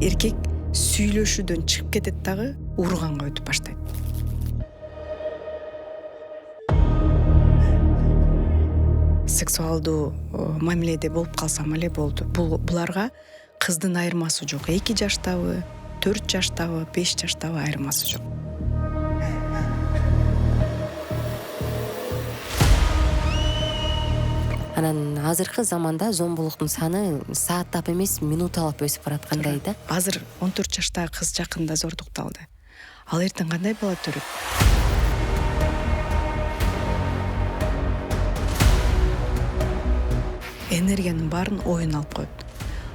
эркек сүйлөшүүдөн чыгып кетет дагы урганга өтүп баштайт. Сексуалдуу мамиледе болуп калсам эле болду. Буларга кыздын айырмасы жок. 2 жаштабы, 4 жаштабы, 5 жаштабы айырмасы жок. Анан азыркы заманда зомбулуктун саны сааттап эмес, минуталап өсүп бараткандай да. Азыр 14 жаштагы кыз жакында зордукталды. Ал эртең кандай бала төрөт? Энергиянын баарын оюн алып коет.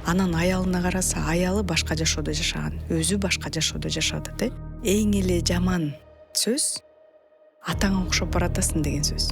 Анан аялына караса, аялы башка жашоодо жашаган, өзү башка жашоодо жашап атат. Эң эле жаман сөз атаңа окшоп баратасың деген сөз.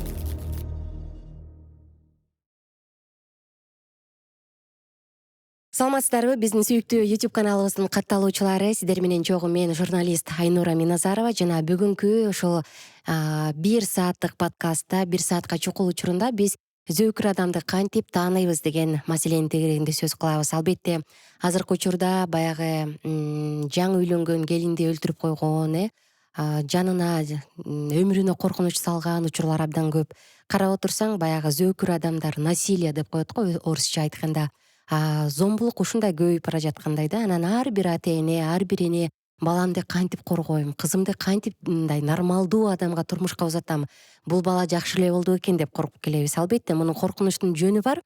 Саламатсыздарбы, биздин сүйүктүү YouTube каналыбыздын катталуучулары, сиздер менен чогуу мен журналист Айнура Миназарова жана бүгүнкү ошол 1 сааттык подкастта, 1 саатка чукул учурунда биз зөөкүр адамды кантип тааныйбыз деген маселенин тегерегинде сөз кылабыз. Албетте, азыркы учурда баягы жаңы үйлөнгөн келинди өлтүрүп койгон, жанына, өмүрүнө коркунуч салган учурлар абдан көп. Карап отурсаң, баягы зөөкүр адамдар, насилие деп коет го орусча айтканда. Зомбулук ушундай көбөйүп бара жаткандай да. Анан ар бир ата эне, ар бир эне баламды кантип коргойм, кызымды кантип мындай нормалдуу адамга турмушка узатам, бул бала жакшы эле болду экен деп коркуп келебиз. Албетте, мунун коркунучтун жөнү бар.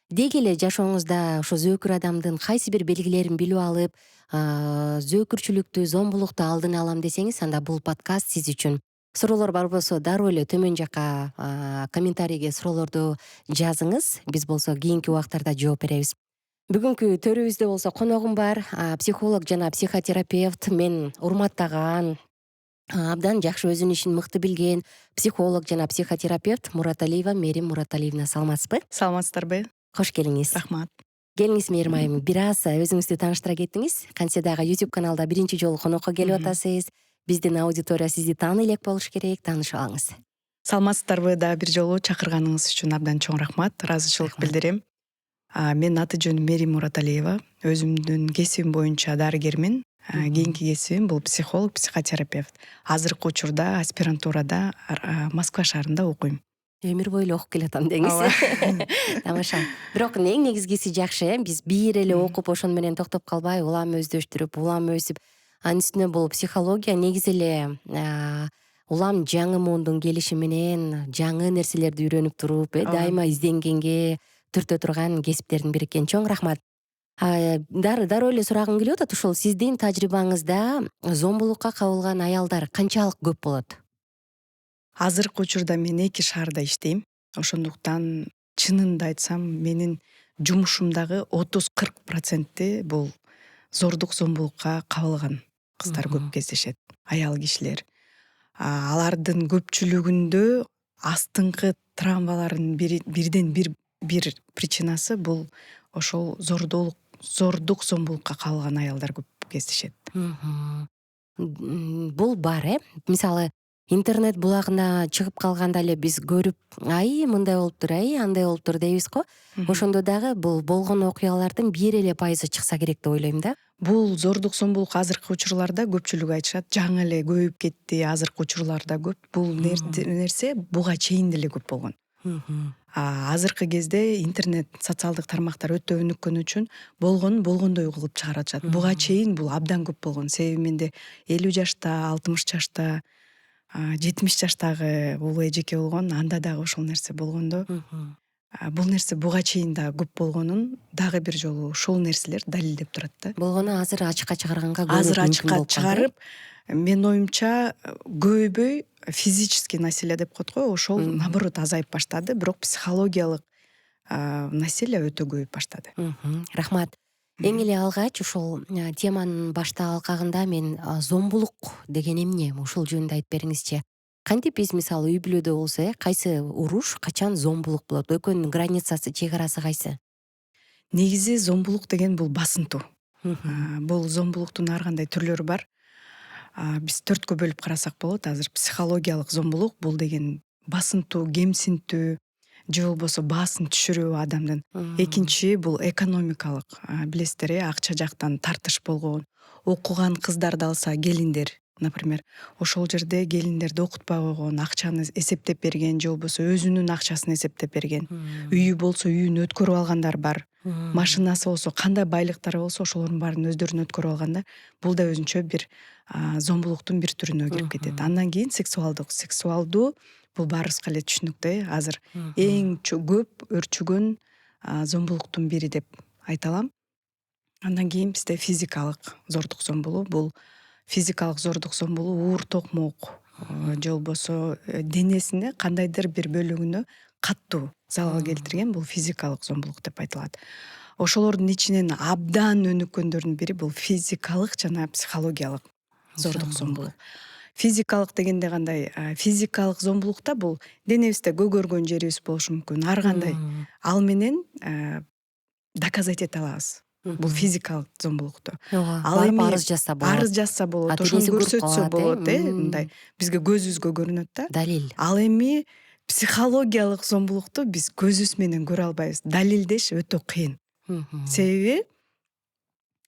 Деги эле жашооңузда ошо зөөкүр адамдын кайсы бир белгилерин билип алып, зөөкүрчүлүктү, зомбулукту алдын алам десеңиз, анда бул подкаст сиз үчүн. Суроолор бар болсо дароо эле төмөн жакка комментарийге суроолорду жазыңыз. Биз болсо кийинки убактарда жооп беребиз. Бүгүнкү төрүбүздө болсо коногум бар, психолог жана психотерапевт, мен урматтаган, абдан жакшы өзүнүн ишин мыкты билген психолог жана психотерапевт Мураталиева Мерим Мураталиевна. Саламатсызбы? Саламатсыздарбы? Кош келиңиз. Рахмат. Келиңиз Мерим айым, бир аз өзүңүздү тааныштыра кеттиңиз. Кантсе дагы YouTube каналда биринчи жолу конокко келип атасыз. Биздин аудитория сизди тааный элек болуш керек, таанышып алыңыз. Саламатсыздарбы? Да бир жолу чакырганыңыз үчүн абдан чоң рахмат. Ыраазычылык билдирем. Мен аты жөнүм Мерим Мураталиева. Өзүмдүн кесибим боюнча дарыгермин. Кийинки кесибим бул психолог, психотерапевт. Азыркы учурда аспирантурада Москва шаарында окуйм. Өмүр бою окуп келатам деңиз. Тамаша. Бирок эң негизгиси жакшы, биз бир эле окуп ошону менен токтоп калбай, улам өздөштүрүп, улам өсүп, анын үстүнө бул психология негизи эле улам жаңы муундун келиши менен жаңы нерселерди үйрөнүп туруп, дайыма изденгенге түртө турган кесиптердин бири экен. Чоң рахмат. Дароо эле сурагым келип атат, ушул сиздин тажрыйбаңызда зомбулукка кабылган аялдар канчалык көп болот? Азыркы учурда мен 2 шаарда иштейм. Ошондуктан чынында айтсам, менин жумушумдагы 30-40% бул зордук зомбулукка кабылган кыздар көп кездешет, аял кишилер. Алардын көпчүлүгүндө астыңкы травмалардын бирден бир причинасы бул ошол зордук зомбулукка кабылган аялдар көп кездешет. Бул бар, мисалы интернет булагына чыгып калганда эле биз көрүп, мындай болуптур, андай болуптур дейбиз го. Ошондо дагы бул болгон окуялардын 1% чыкса керек деп ойлойм да. Бул зордук зомбулук азыркы учурларда көпчүлүгү айтышат, жаңы эле көбөйүп кетти, азыркы учурларда көп. Бул нерсе буга чейин деле көп болгон. Азыркы кезде интернет, социалдык тармактар өтө өнүккөн үчүн болгондой кылып чыгарышат. Буга чейин бул абдан көп болгон. Себеби менде 50 жашта, 60 жашта, 70 жаштагы улуу эжеке болгон, анда дагы ошол нерсе болгондо. Бул нерсе буга чейин да көп болгонун дагы бир жолу ушул нерселер далилдеп турат да. Болгону азыр ачыкка чыгарганга Азыр ачыкка чыгарып, менин оюмча көбөй физический насилие деп коет го, ошол наоборот азайып баштады, бирок психологиялык насилие өтө көбөйүп баштады. Рахмат. Эң эле алгач ушул теманын башта алкагында мен зомбулук деген эмне, ушул жөнүндө айтып бериңизчи. Кантип биз мисалы үй бүлөдө болсо, кайсы уруш, качан зомбулук болот? Экөөнүн границасы, чек арасы кайсы? Негизи зомбулук деген бул басынтуу. Бул зомбулуктун ар кандай түрлөрү бар. Биз 4кө бөлүп карасак болот. Азыр психологиялык зомбулук бул деген басынтуу, кемсинтүү, же болбосо баасын түшүрүү адамдын. Экинчи бул экономикалык, билесиздер акча жактан тартыш болгон. Окуган кыздарды алса, келиндер, например, ошол жерде келиндерди окутпай койгон, акчаны эсептеп берген же болбосо өзүнүн акчасын эсептеп берген. Үйү болсо үйүн өткөрүп алгандар бар. Машинасы болсо, кандай байлыктары болсо ошолордун баарын өздөрүнө өткөрүп алганда, бул да өзүнчө бир зомбулуктун бир түрүнө кирип кетет. Андан кийин сексуалдуу бул баарыбызга эле түшүнүктүү. Азыр эң көп өрчүгөн зомбулуктун бири деп айта алам. Андан кийин бизде физикалык зордук зомбулуу. Бул физикалык зордук зомбулуу уур токмок же болбосо денесине кандайдыр бир бөлүгүнө каттуу залал келтирген, бул физикалык зомбулук деп айтылат. Ошолордун ичинен абдан өнүккөндөрдүн бири бул физикалык жана психологиялык зордук зомбулук. Физикалык дегенде кандай? Физикалык зомбулукта бул денебизде көгөргөн жерибиз болушу мүмкүн. Ар кандай. Ал менен доказать эте алабыз. Бул физикалык зомбулукту. Ал эми арыз жазса болот. Арыз жазса болот, ошону көрсөтсө болот, мындай бизге көзүбүзгө көрүнөт да. Далил. Ал эми психологиялык зомбулукту биз көзүбүз менен көрө албайбыз. Далилдеш өтө кыйын. Себеби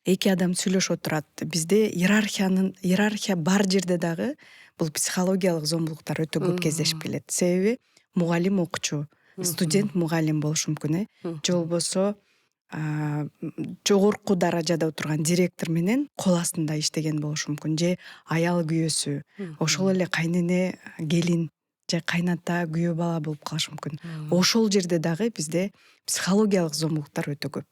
эки адам сүйлөшүп отурат. Бизде иерархия бар жерде дагы бул психологиялык зомбулуктар өтө көп кездешип келет. Себеби мугалим окуучу, студент мугалим болушу мүмкүн, же болбосо жогорку даражада отурган директор менен кол астында иштеген болушу мүмкүн, же аял күйөөсү, ошол эле кайнене келин же кайната күйөө бала болуп калышы мүмкүн. Ошол жерде дагы бизде психологиялык зомбулуктар өтө көп.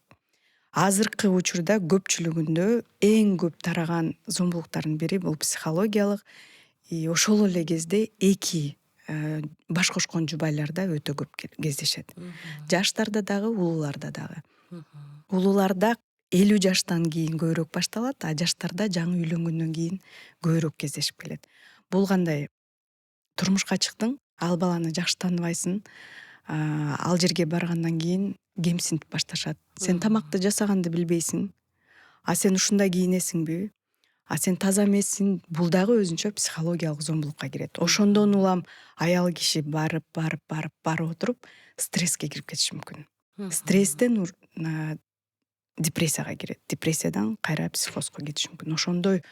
Азыркы учурда көпчүлүгүндө эң көп тараган зомбулуктардын бири бул психологиялык. Ошол эле кезде эки баш кошкон жубайларда өтө көп кездешет. Жаштарда дагы, улууларда дагы. Улууларда 50 жаштан кийин көбүрөөк башталат, а жаштарда жаңы үйлөнгөндөн кийин көбүрөөк кездешип келет. Бул кандай? Турмушка чыктың, ал баланы жакшы тааныбайсың, ал жерге баргандан кийин кемсинтип башташат. Сен тамакты жасаганды билбейсиң, а сен ушундай кийинесиңби, а сен таза эмессиң. Бул дагы өзүнчө психологиялык зомбулукка кирет. Ошондон улам аял киши барып отуруп стресске кирип кетиши мүмкүн. Стресстен депрессияга кирет. Депрессиядан кайра психозго кетиши мүмкүн. Ошондой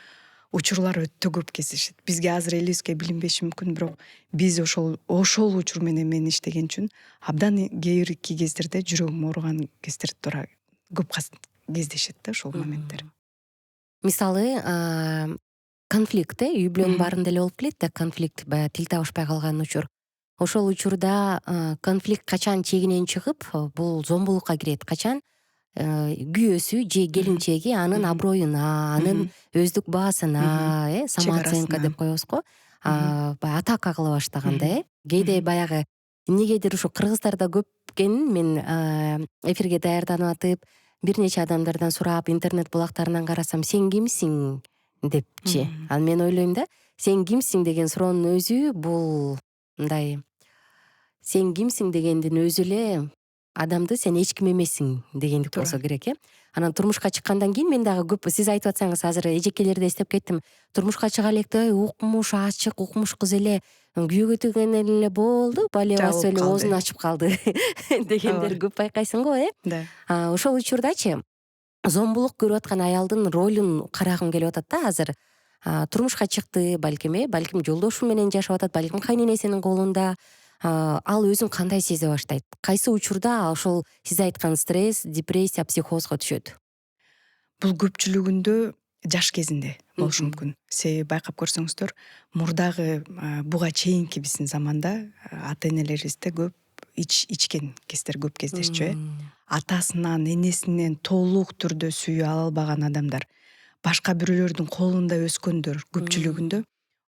учурлар өтө көп кездешет. Бизге азыр элибизге билинбеши мүмкүн, бирок биз ошол учур менен мен иштеген үчүн абдан кээ бир кездерде жүрөгүм ооруган кездер туура көп кездешет да ошол моменттер. Мисалы, конфликт, үй бүлөнүн баарында эле болуп келет да, конфликт, баягы тил табышпай калган учур. Ошол учурда конфликт качан чегинен чыгып, бул зомбулукка кирет? Качан күйөөсү же келинчеги анын аброюна, анын өздүк баасына, самооценка деп коебуз го, баягы атака кыла баштаганда, кээде баягы эмнегедир ушу кыргыздарда көп экенин мен эфирге даярданып атып, бир нече адамдардан сурап, интернет булактарынан карасам, сен кимсиң депчи. Ал мен ойлойм да, сен кимсиң деген суроонун өзү бул мындай, сен кимсиң дегендин өзү эле адамды сен эч ким эмессиң дегендик болсо керек, Анан турмушка чыккандан кийин мен дагы көп, сиз айтып атсаңыз азыр эжекелерди эстеп кеттим. Турмушка чыга электе укмуш, ачык, укмуш кыз эле күйөөгө тийген эле болду, балебасы эле оозун ачып калды дегендер көп байкайсың го, Да. Ошол учурдачы зомбулук көрүп аткан аялдын ролун карагым келип атат да азыр. Турмушка чыкты, балким жолдошу менен жашап атат, балким кайненесинин колунда. Ал өзүн кандай сезе баштайт? Кайсы учурда ошол сиз айткан стресс, депрессия, психозго түшөт? Бул көпчүлүгүндө жаш кезинде болушу мүмкүн. Себеби байкап көрсөңүздөр, мурдагы буга чейинки биздин заманда ата-энелерибизде көп ичкен кездер көп кездешчү. Атасынан, энесинен толук түрдө сүйүү ала албаган адамдар, башка бирөөлөрдүн колунда өскөндөр көпчүлүгүндө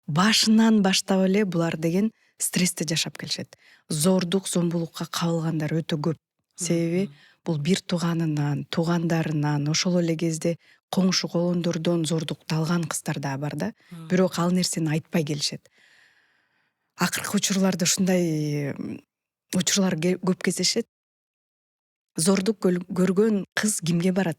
башынан баштап эле булар деген стрессте жашап келишет. Зордук, зомбулукка кабылгандар өтө көп. Себеби бул бир тууганынан, туугандарынан, ошол эле кезде коңшу колондордон зордукталган кыздар да бар да. Бирок ал нерсени айтпай келишет. Акыркы учурларда ушундай учурлар көп кездешет. Зордук көргөн кыз кимге барат?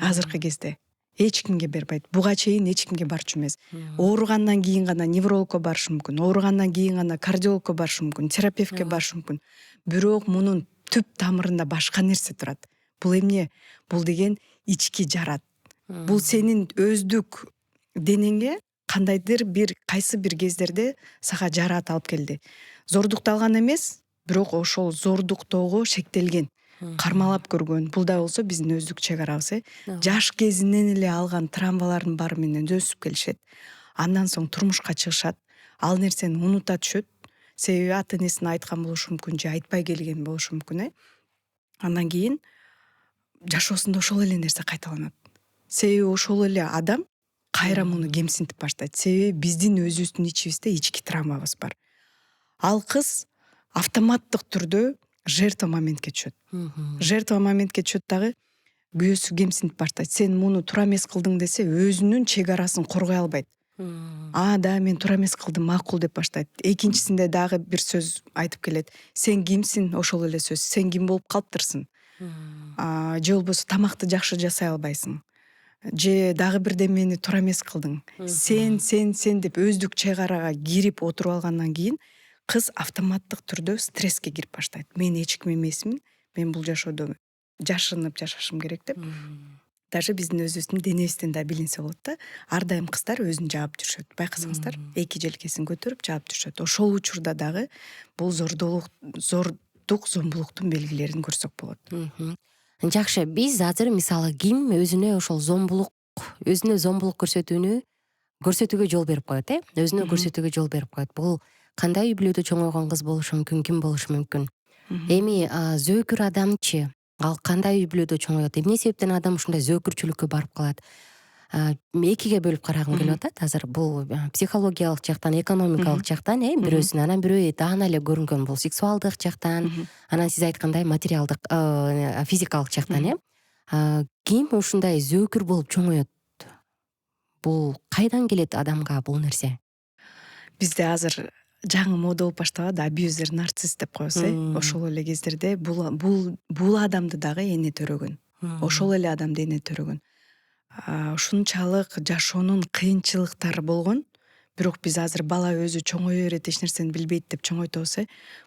Азыркы кезде эч кимге бербейт. Буга чейин эч кимге барчу эмес. Ооругандан кийин гана неврологко барышы мүмкүн, ооругандан кийин гана кардиологко барышы мүмкүн, терапевтке барышы мүмкүн. Бирок мунун түп тамырында башка нерсе турат. Бул эмне? Бул деген ички жарат. Бул сенин өздүк денеңе кандайдыр бир кайсы бир кездерде сага жараат алып келди. Зордукталган эмес, бирок ошол зордуктоого шектелген, кармалап көргөн. Бул да болсо биздин өздүк чек арабыз. Жаш кезинен эле алган травмалардын баары менен өсүп келишет. Андан соң турмушка чыгышат. Ал нерсени унута түшөт. Себеби ата энесине айткан болушу мүмкүн же айтпай келген болушу мүмкүн. Андан кийин жашоосунда ошол эле нерсе кайталанат. Себеби ошол эле адам кайра муну кемсинтип баштайт. Себеби биздин өзүбүздүн ичибизде ички травмабыз бар. Ал кыз автоматтык түрдө жертва моментке түшөт. Жертва моментке түшөт дагы күйөөсү кемсинтип баштайт. Сен муну туура эмес кылдың десе, өзүнүн чек арасын коргой албайт. Да, мен туура эмес кылдым, макул деп баштайт. Экинчисинде дагы бир сөз айтып келет. Сен кимсиң? Ошол эле сөз. Сен ким болуп калыптырсың? Же болбосо тамакты жакшы жасай албайсың. Же дагы бирдемени туура эмес кылдың. Сен деп өздүк чек арага кирип отуруп алгандан кийин кыз автоматтык түрдө стресске кирип баштайт. Мен эч ким эмесмин. Мен бул жашоодо жашынып жашашым керек деп. Даже биздин өзүбүздүн денебизден да билинсе болот да. Ар дайым кыздар өзүн жаап жүрүшөт. Байкасаңыздар, эки желкесин көтөрүп жаап жүрүшөт. Ошол учурда дагы бул зордук, зомбулуктун белгилерин көрсөк болот. Жакшы, биз азыр мисалы ким өзүнө ошол өзүнө зомбулук көрсөтүүгө жол берип коет, өзүнө көрсөтүүгө жол берип коет. Бул кандай үй бүлөдө чоңойгон кыз болушу мүмкүн, ким болушу мүмкүн? Эми зөөкүр адамчы, ал кандай үй бүлөдө чоңоет? Эмне себептен адам ушундай зөөкүрчүлүккө барып калат? Экиге бөлүп карагым келип атат. Азыр бул психологиялык жактан, экономикалык жактан, бирөөсүн, анан бирөө даана эле көрүнгөн бул сексуалдык жактан, анан сиз айткандай материалдык, физикалык жактан, ким ушундай зөөкүр болуп чоңоет? Бул кайдан келет адамга бул нерсе? Бизде азыр жаңы мода болуп баштабады, абьюзер, нарцисс деп коебуз. Ошол эле кездерде бул адамды дагы эне төрөгөн. Ошол эле адамды эне төрөгөн. Ушунчалык жашоонун кыйынчылыктары болгон. Бирок биз азыр бала өзү чоңое берет, эч нерсени билбейт деп чоңойтобуз.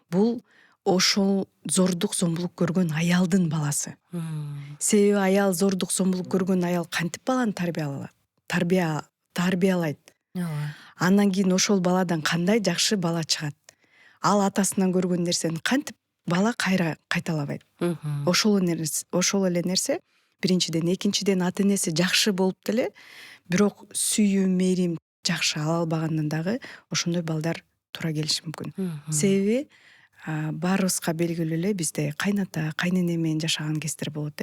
Бул ошол зордук, зомбулук көргөн аялдын баласы. Себеби аял зордук, зомбулук көргөн аял кантип баланы тарбиялайт. Андан кийин ошол баладан кандай жакшы бала чыгат. Ал атасынан көргөн нерсени кантип бала кайра кайталабайт. Ошол эле нерсе биринчиден, экинчиден ата энеси жакшы болуп деле, бирок сүйүү, мээрим жакшы ала албагандан дагы ошондой балдар туура келиши мүмкүн. Себеби баарыбызга белгилүү эле бизде кайната, кайнене менен жашаган кездер болот.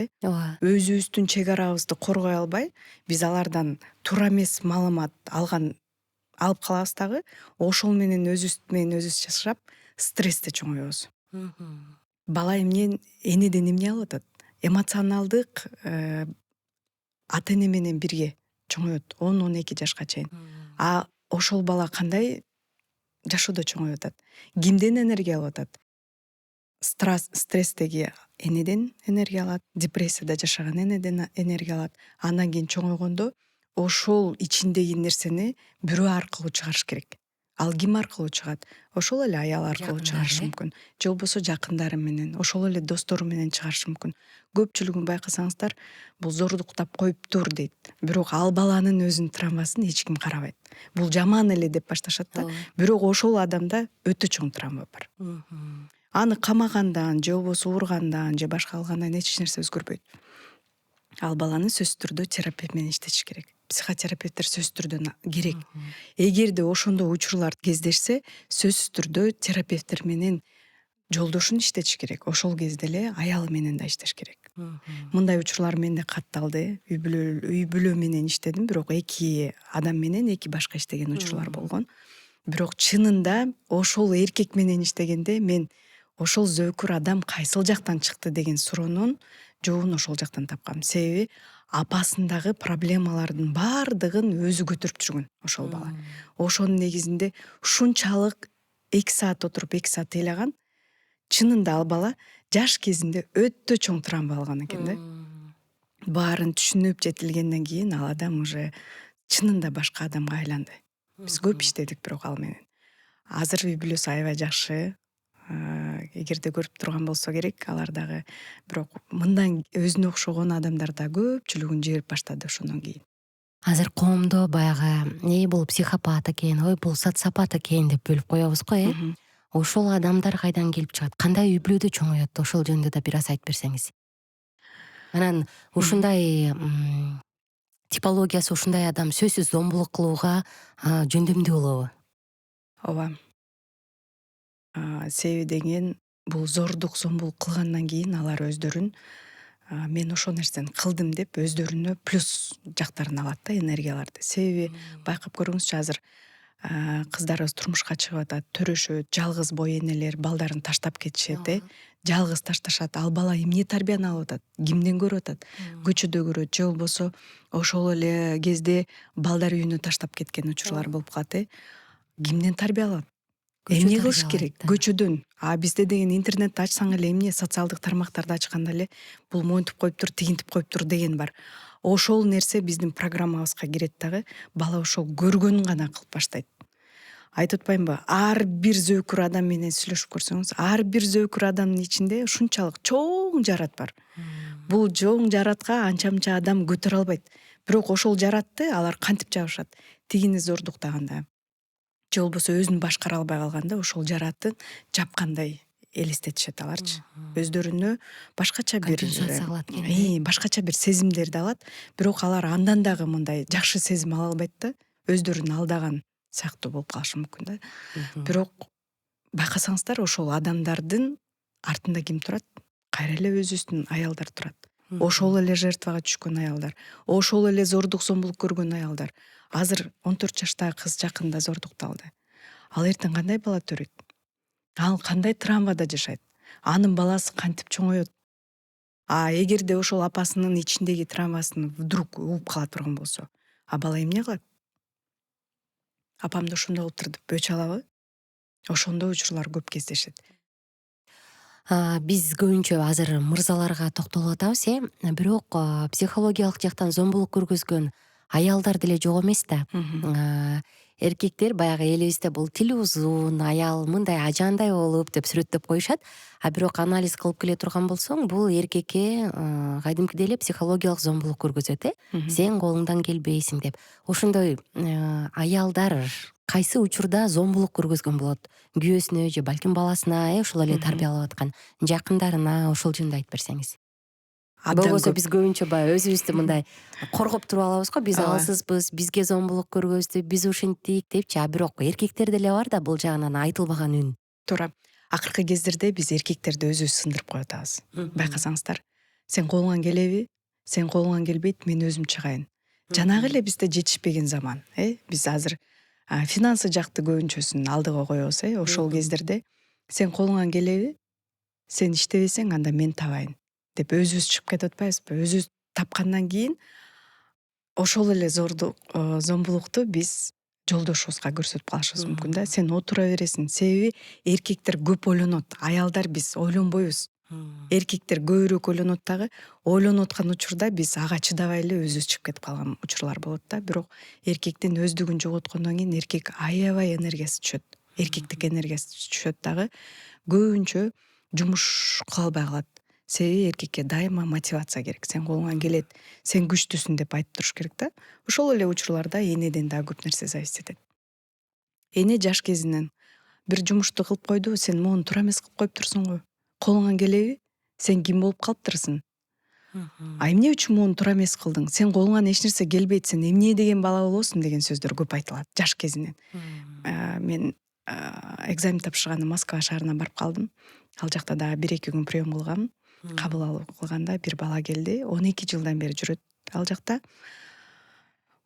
Өзүбүздүн чек арабызды коргой албай, биз алардан туура эмес маалымат алып калабыз дагы, ошол менен өзүбүз жашап, стрессте чоңоебуз. Бала энеден эмне алып атат? Эмоционалдык ата эне менен бирге чоңоет 10-12 жашка чейин. Ошол бала кандай жашоодо чоңоюп атат? Кимден энергия алып атат? Стресстеги энеден энергия алат, депрессияда жашаган энеден энергия алат. Андан кийин чоңойгондо ошол ичиндеги нерсени бирөө аркылуу чыгарыш керек. Ал ким аркылуу чыгат? Ошол эле аял аркылуу чыгарышы мүмкүн. Же болбосо жакындары менен, ошол эле достору менен чыгарышы мүмкүн. Көпчүлүгүн байкасаңыздар, бул зордуктап коюптур дейт. Бирок ал баланын өзүнүн травмасын эч ким карабайт. Бул жаман эле деп башташат да. Бирок ошол адамда өтө чоң травма бар. Аны камагандан, же болбосо ургандан, же башка кылгандан эч нерсе өзгөрбөйт. Ал баланы сөзсүз түрдө терапевт менен иштетиш керек. Психотерапевттер сөзсүз түрдө керек. Эгерде ошондой учурлар кездешсе, сөзсүз түрдө терапевттер менен жолдошун иштетиш керек. Ошол кезде эле аялы менен да иштеш керек. Мындай учурлар менде катталды. Үй бүлө менен иштедим, бирок эки адам менен эки башка иштеген учурлар болгон. Бирок чынында ошол эркек менен иштегенде мен ошол зөөкүр адам кайсыл жактан чыкты деген суроонун жообун ошол жактан тапкам. Себеби апасындагы проблемалардын баардыгын өзү көтөрүп жүргөн ошол бала. Ошонун негизинде ушунчалык 2 саат отуруп 2 саат ыйлаган. Чынында ал бала жаш кезинде өтө чоң травма алган экен да. баарын түшүнүп жетилгенден кийин ал адам уже чынында башка адамга айланды. Биз көп иштедик бирок ал менен. Азыр үй бүлөсү аябай жакшы. Эгерде көрүп турган болсо керек, алар дагы, бирок мындан өзүнө окшогон адамдар да көпчүлүгүн жиберип баштады ошондон кийин. Азыр коомдо баягы бул психопат экен, бул социопат экен деп бөлүп коебуз го, Мгм. Ошол адамдар кайдан келип чыгат? Кандай үй бүлөдө чоңоет? Ошол жөнүндө да бир аз айтып берсеңиз. Анан ушундай типологиясы ушундай адам сөзсүз зомбулук кылууга жөндөмдүү болобу? Ооба. Себеби деген бул зордук, зомбулук кылгандан кийин алар өздөрүн мен ошол нерсени кылдым деп өздөрүнө плюс жактарын алат да, энергияларды. Себеби байкап көрүңүзчү, азыр кыздарыбыз турмушка чыгып атат, төрөшөт, жалгыз бой энелер балдарын таштап кетишет, жалгыз ташташат. Ал бала эмне тарбияны алып атат, кимден көрүп атат? Көчөдө көрөт, же болбосо ошол эле кезде балдар үйүнө таштап кеткен учурлар болуп калат. Кимден тарбия алат? Эмне кылыш керек? Көчөдөн. Бизде деген интернетти ачсаң эле эмне, социалдык тармактарды ачканда эле бул монтип коюптур, тигинтип коюптур деген бар. Ошол нерсе биздин программабызга кирет дагы, бала ошол көргөнүн гана кылып баштайт. Айтып атпаймынбы? Ар бир зөөкүр адам менен сүйлөшүп көрсөңүз, ар бир зөөкүр адамдын ичинде ушунчалык чоң жарат бар. Бул чоң жаратка анча мынча адам көтөрө албайт. Бирок ошол жаратты алар кантип жабышат? Тигини зордуктаганда, же болбосо өзүн башкара албай калганда ошол жараттын жапкандай элестетишет аларчы. Өздөрүнө башкача бир компенсация кылат экен. башкача бир сезимдерди алат, бирок алар андан дагы мындай жакшы сезим ала албайт да, өздөрүн алдаган сыяктуу болуп калышы мүмкүн да. Бирок байкасаңыздар, ошол адамдардын артында ким турат? Кайра эле өзүбүздүн аялдар турат. Ошол эле жертвага түшкөн аялдар, ошол эле зордук, зомбулук көргөн аялдар. Азыр 14 жаштагы кыз жакында зордукталды. Ал эртең кандай бала төрөйт? Ал кандай травмада жашайт? Анын баласы кантип чоңоет? Эгерде ошол апасынын ичиндеги травмасын вдруг угуп кала турган болсо, бала эмне кылат? Апамда ошондой болуптур деп өчө алабы? Ошондой учурлар көп кездешет. Биз көбүнчө азыр мырзаларга токтолуп атабыз, бирок психологиялык жактан зомбулук көргөзгөн аялдар деле жок эмес да. Эркектер баягы элибизде бул тили узун аял мындай ажаандай болуп деп сүрөттөп коюшат. Бирок анализ кылып келе турган болсоң, бул эркекке кадимкидей эле психологиялык зомбулук көргөзөт, сен колуңдан келбейсиң деп. Ошондой аялдар кайсы учурда зомбулук көргөзгөн болот? Күйөөсүнө же балким баласына, ошол эле тарбиялап аткан жакындарына, ошол жөнүндө айтып берсеңиз. Болбосо биз көбүнчө баягы өзүбүздү мындай коргоп туруп алабыз го, биз алсызбыз, бизге зомбулук көргөздү, биз ушинттик депчи. Бирок эркектер деле бар да бул жагынан айтылбаган үн. Туура. Акыркы кездерде биз эркектерди өзүбүз сындырып коюп атабыз. Байкасаңыздар, сен колуңан келеби? Сен колуңан келбейт, мен өзүм чыгайын. Жанагы эле бизде жетишпеген заман, Биз азыр финансы жакты көбүнчөсүн алдыга коебуз, Ошол кездерде сен колуңан келеби? Сен иштебесең, анда мен табайын деп өзүбүз чыгып кетип атпайбызбы? Өзүбүз тапкандан кийин ошол эле зомбулукту биз жолдошубузга көрсөтүп калышыбыз мүмкүн да. Сен отура бересиң. Себеби эркектер көп ойлонот, аялдар биз ойлонбойбуз. Эркектер көбүрөөк ойлонот дагы. Ойлонуп аткан учурда биз ага чыдабай эле өзүбүз чыгып кетип калган учурлар болот да. Бирок эркектин өздүгүн жоготкондон кийин эркек аябай энергиясы түшөт. Эркектик энергиясы түшөт дагы. Көбүнчө жумуш кыла албай калат. Себеби эркекке дайыма мотивация керек. Сен колуңан келет, сен күчтүүсүң деп айтып туруш керек да. Ошол эле учурларда энеден дагы көп нерсе зависит этет. Эне жаш кезинен бир жумушту кылып койду, сен моуну туура эмес кылып коюптурсуң го. Колуңан келеби? Сен ким болуп калыптырсың? Эмне үчүн моуну туура эмес кылдың? Сен колуңан эч нерсе келбейт, сен эмне деген бала болосуң деген сөздөр көп айтылат жаш кезинен. Мен экзамен тапшырганда Москва шаарына барып калдым. Ал жакта дагы 1-2 күн прием кылгам. Кабыл алуу кылганда бир бала келди. 12 жылдан бери жүрөт ал жакта.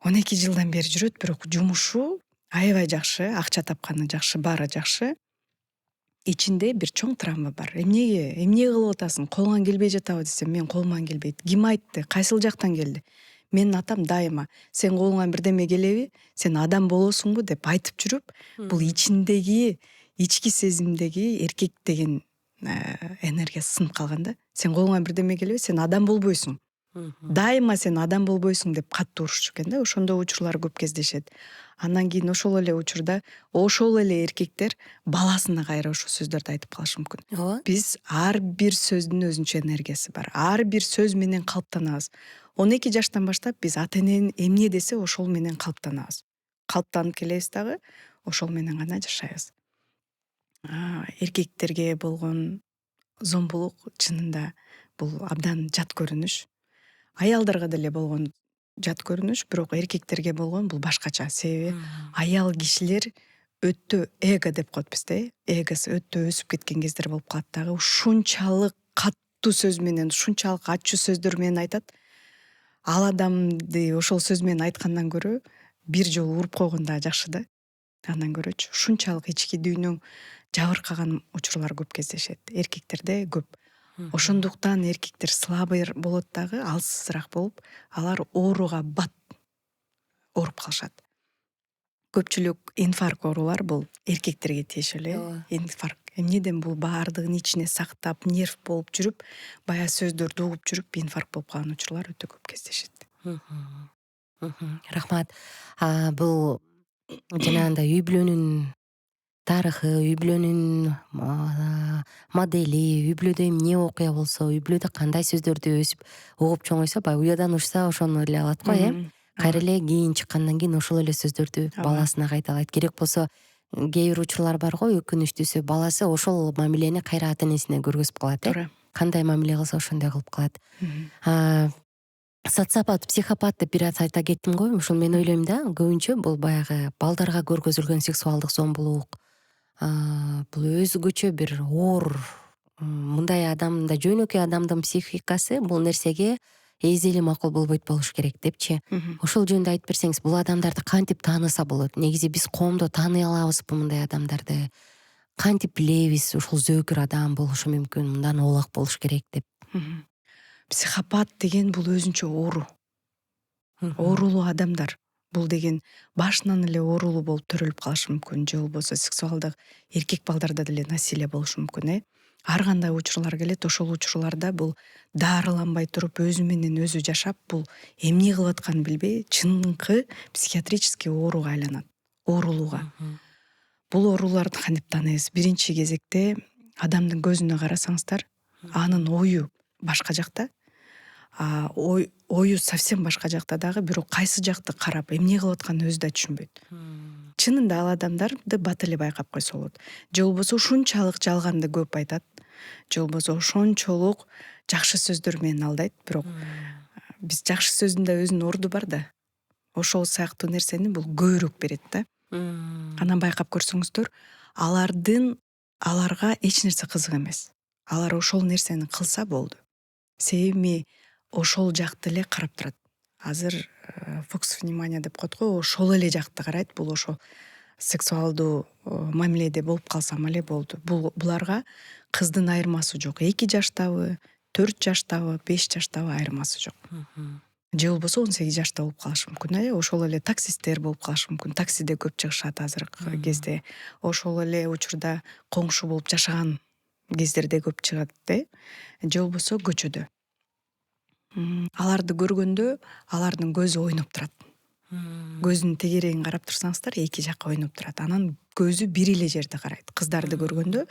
12 жылдан бери жүрөт, бирок жумушу аябай жакшы, акча тапканы жакшы, баары жакшы. Ичинде бир чоң травма бар. Эмне кылып атасың? Колуңан келбей жатабы десем, мен колуман келбейт. Ким айтты? Кайсыл жактан келди? Менин атам дайыма сен колуңан бирдеме келеби? Сен адам болосуңбу деп айтып жүрүп, бул ичиндеги, ички сезимдеги эркек деген энергиясы сынып калган да. Сен колуңан бирдеме келеби? Сен адам болбойсуң. Дайыма сен адам болбойсуң деп катты урушчу экен да. Ошондой учурлар көп кездешет. Андан кийин ошол эле учурда ошол эле эркектер баласына кайра ошол сөздөрдү айтып калышы мүмкүн. ооба. Биз ар бир сөздүн өзүнчө энергиясы бар. Ар бир сөз менен калыптанабыз. 12 жаштан баштап биз ата эненин эмне десе ошол менен калыптанабыз. Калыптанып келебиз дагы ошол менен гана жашайбыз. Эркектерге болгон зомбулук чынында бул абдан жат көрүнүш. Аялдарга деле болгон жат көрүнүш, бирок эркектерге болгон бул башкача. Себеби аял кишилер өтө эго деп коет бизде. Эгосы өтө өсүп кеткен кездер болуп калат дагы. Ушунчалык каттуу сөз менен, ушунчалык ачуу сөздөр менен айтат. Ал адамды ошол сөз менен айткандан көрө бир жолу уруп койгон дагы жакшы да. Андан көрөчү ушунчалык ички дүйнөң жабыркаган учурлар көп кездешет. Эркектерде көп. Ошондуктан эркектер слабый болот дагы, алсызыраак болуп, алар ооруга бат ооруп калышат. Көпчүлүк инфаркт оорулар бул эркектерге тиешелүү. Ооба. Инфаркт. Эмнеден бул баардыгын ичине сактап, нерв болуп жүрүп, баягы сөздөрдү угуп жүрүп, инфаркт болуп калган учурлар өтө көп кездешет. Рахмат. Бул жанагындай үй бүлөнүн тарыхы, үй бүлөнүн модели, үй бүлөдө эмне окуя болсо, үй бүлөдө кандай сөздөрдү өсүп угуп чоңойсо, баягы уядан учса ошону эле алат го, кайра эле кийин чыккандан кийин ошол эле сөздөрдү баласына кайталайт. Керек болсо кээ бир учурлар бар го, өкүнүчтүүсү баласы ошол мамилени кайра ата энесине көргөзүп калат. Туура. Кандай мамиле кылса ошондой кылып калат. Социопат, психопат деп бир аз айта кеттим го. Ушул мен ойлойм да, көбүнчө бул баягы балдарга көргөзүлгөн сексуалдык зомбулук. Бул өзгөчө бир оор, мындай адамда, жөнөкөй адамдын психикасы бул нерсеге эзели макул болбойт болуш керек депчи. Ошол жөнүндө айтып берсеңиз, бул адамдарды кантип тааныса болот? Негизи биз коомдо тааный алабызбы мындай адамдарды? Кантип билебиз ушул зөөкүр адам болушу мүмкүн, мындан оолак болуш керек деп? Психопат деген бул өзүнчө оору. Оорулуу адамдар. Бул деген башынан эле оорулуу болуп төрөлүп калышы мүмкүн, же болбосо сексуалдык эркек балдарда деле насилие болушу мүмкүн. Ар кандай учурлар келет, ошол учурларда бул дарыланбай туруп өзү менен өзү жашап, бул эмне кылып атканын билбей, чындыкы психиатрический ооруга айланат. Оорулууга. Бул ооруларды кантип тааныйбыз? Биринчи кезекте адамдын көзүнө карасаңыздар, анын ою башка жакта, ою совсем башка жакта дагы, бирок кайсы жакты карап эмне кылып атканын өзү да түшүнбөйт. Чынында ал адамдарды бат эле байкап койсо болот. Же болбосо ушунчалык жалганды көп айтат, же болбосо ошончолук жакшы сөздөр менен алдайт, бирок биз жакшы сөздүн да өзүнүн орду бар да. Ошол сыяктуу нерсени бул көбүрөөк берет да. Анан байкап көрсөңүздөр, аларга эч нерсе кызык эмес. Алар ошол нерсени кылса болду. Себеби ошол жакты эле карап турат. Азыр фокус внимания деп коет го, ошол эле жакты карайт. Бул ошол сексуалдуу мамиледе болуп калсам эле болду. Буларга кыздын айырмасы жок. 2 жаштабы, 4 жаштабы, 5 жаштабы айырмасы жок. Же болбосо 18 жашта болуп калышы мүмкүн. Ошол эле таксисттер болуп калышы мүмкүн. Таксиде көп чыгышат азыркы кезде. Ошол эле учурда коңшу болуп жашаган кездерде көп чыгат. Же болбосо көчөдө. Аларды көргөндө алардын көзү ойноп турат. Көзүнүн тегерегин карап турсаңыздар, эки жакка ойноп турат. Анан көзү бир эле жерди карайт. Кыздарды көргөндө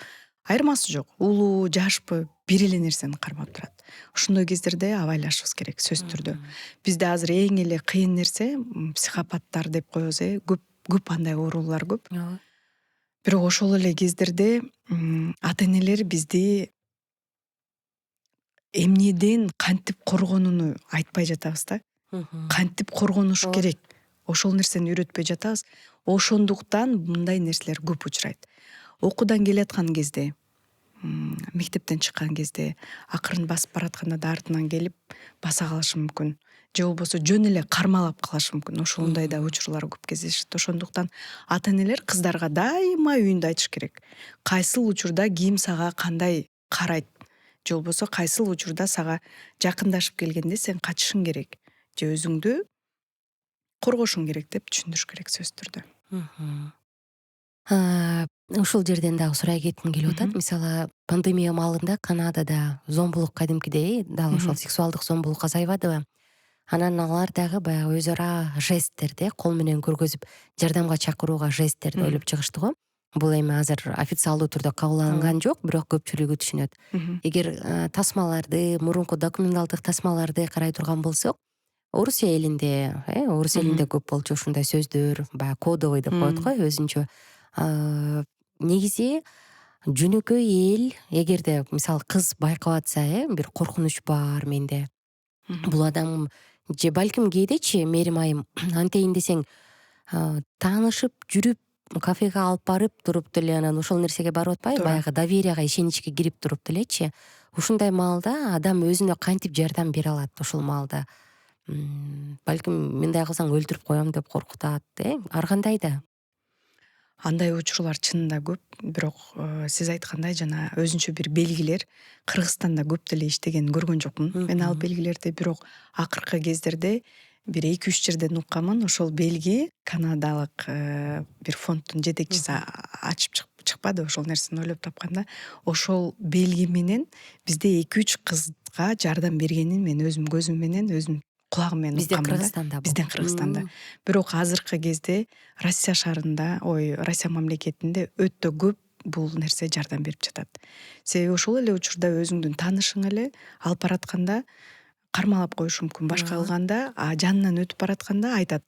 айырмасы жок. Улуу, жашпы, бир эле нерсени кармап турат. Ошондой кездерде абайлашыбыз керек, сөзсүз түрдө. Бизде азыр эң эле кыйын нерсе психопаттар деп коебуз, көп андай оорулар көп. Бирок ошол эле кездерде ата энелер бизди эмнеден кантип коргонууну айтпай жатабыз да. Кантип коргонуш керек? Ошол нерсени үйрөтпөй жатабыз. Ошондуктан мындай нерселер көп учурайт. Окуудан келаткан кезде, мектептен чыккан кезде, акырын басып баратканда да артынан келип баса калышы мүмкүн. Же болбосо жөн эле кармалап калышы мүмкүн. Ошондой да учурлар көп кездешет. Ошондуктан ата энелер кыздарга дайыма үйүндө айтыш керек. Кайсыл учурда ким сага кандай карайт? Же болбосо кайсыл учурда сага жакындашып келгенде сен качышың керек, же өзүңдү коргошуң керек деп түшүндүрүш керек сөзсүз түрдө. ушул жерден дагы сурай кетким келип атат. Мисалы, пандемия маалында Канадада зомбулук кадимкидей, дал ошол сексуалдык зомбулук азайбадыбы? Анан алар дагы баягы өз ара жесттерди кол менен көргөзүп, жардамга чакырууга жесттерди ойлоп чыгышты го. Бул эми азыр официалдуу түрдө кабыл алынган жок, бирок көпчүлүгү түшүнөт. Эгер тасмаларды, мурунку документалдык тасмаларды карай турган болсок, Орусия элинде, Орус элинде көп болчу ушундай сөздөр, баягы кодовый деп коет го өзүнчө. Негизи жөнөкөй эл, эгерде мисалы кыз байкап атса, бир коркунуч бар менде. Бул адам же балким кээдечи Мээрим айым антейин десең, таанышып жүрүп кафеге алып барып туруп деле анан ошол нерсеге барып атпайбы, баягы доверияга, ишеничке кирип туруп делечи. Ушундай маалда адам өзүнө кантип жардам бере алат ушул маалда? Балким мындай кылсаң өлтүрүп коем деп коркутат, ар кандай да. Андай учурлар чынында көп, бирок сиз айткандай жана өзүнчө бир белгилер Кыргызстанда көп деле иштеген көргөн жокмун мен ал белгилерди, бирок акыркы кездерде бир 2-3 жерден укканмын. Ошол белги канадалык бир фонддун жетекчиси ачып чыкпады ошол нерсени ойлоп тапканда, ошол белги менен бизде 2-3 кызга жардам бергенин мен өзүм көзүм менен, өзүм кулагым менен Бизден укканмын да. Кыргызстанда бул. Бизден Кыргызстанда. Бирок азыркы кезде Россия шаарында, Россия мамлекетинде өтө көп бул нерсе жардам берип жатат. Себеби ошол эле учурда өзүңдүн таанышың эле алып баратканда кармалап коюшу мүмкүн. Башка кылганда, жанынан өтүп баратканда айтат: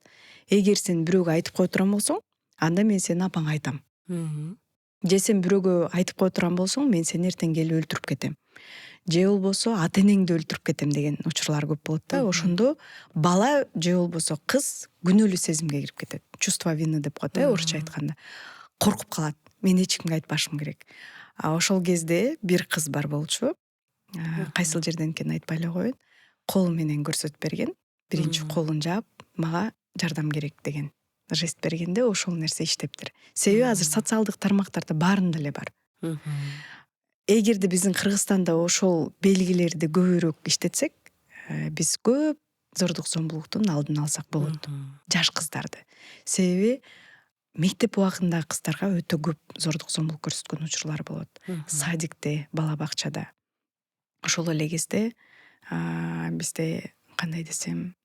эгер сен бирөөгө айтып кое турган болсоң, анда мен сени апаңа айтам. Же сен бирөөгө айтып кое турган болсоң, мен сени эртең келип өлтүрүп кетем. Же болбосо ата энеңди өлтүрүп кетем деген учурлар көп болот да. Ошондо бала же болбосо кыз күнөөлүү сезимге кирип кетет. Чувство вины деп коет, орусча айтканда. Коркуп калат. Мен эч кимге айтпашым керек. Ошол кезде бир кыз бар болчу. Кайсыл жерден экенин айтпай эле коеюн. Кол менен көрсөтүп берген. Биринчи колун жаап, мага жардам керек деген жест бергенде ошол нерсе иштептир. Себеби азыр социалдык тармактарда баарында эле бар. Эгерде биздин Кыргызстанда ошол белгилерди көбүрөөк иштетсек, биз көп зордук зомбулуктун алдын алсак болот. Жаш кыздарды. Себеби мектеп убагындагы кыздарга өтө көп зордук зомбулук көрсөткөн учурлар болот. Садикте, бала бакчада. Ошол эле кезде бизде кандай десем,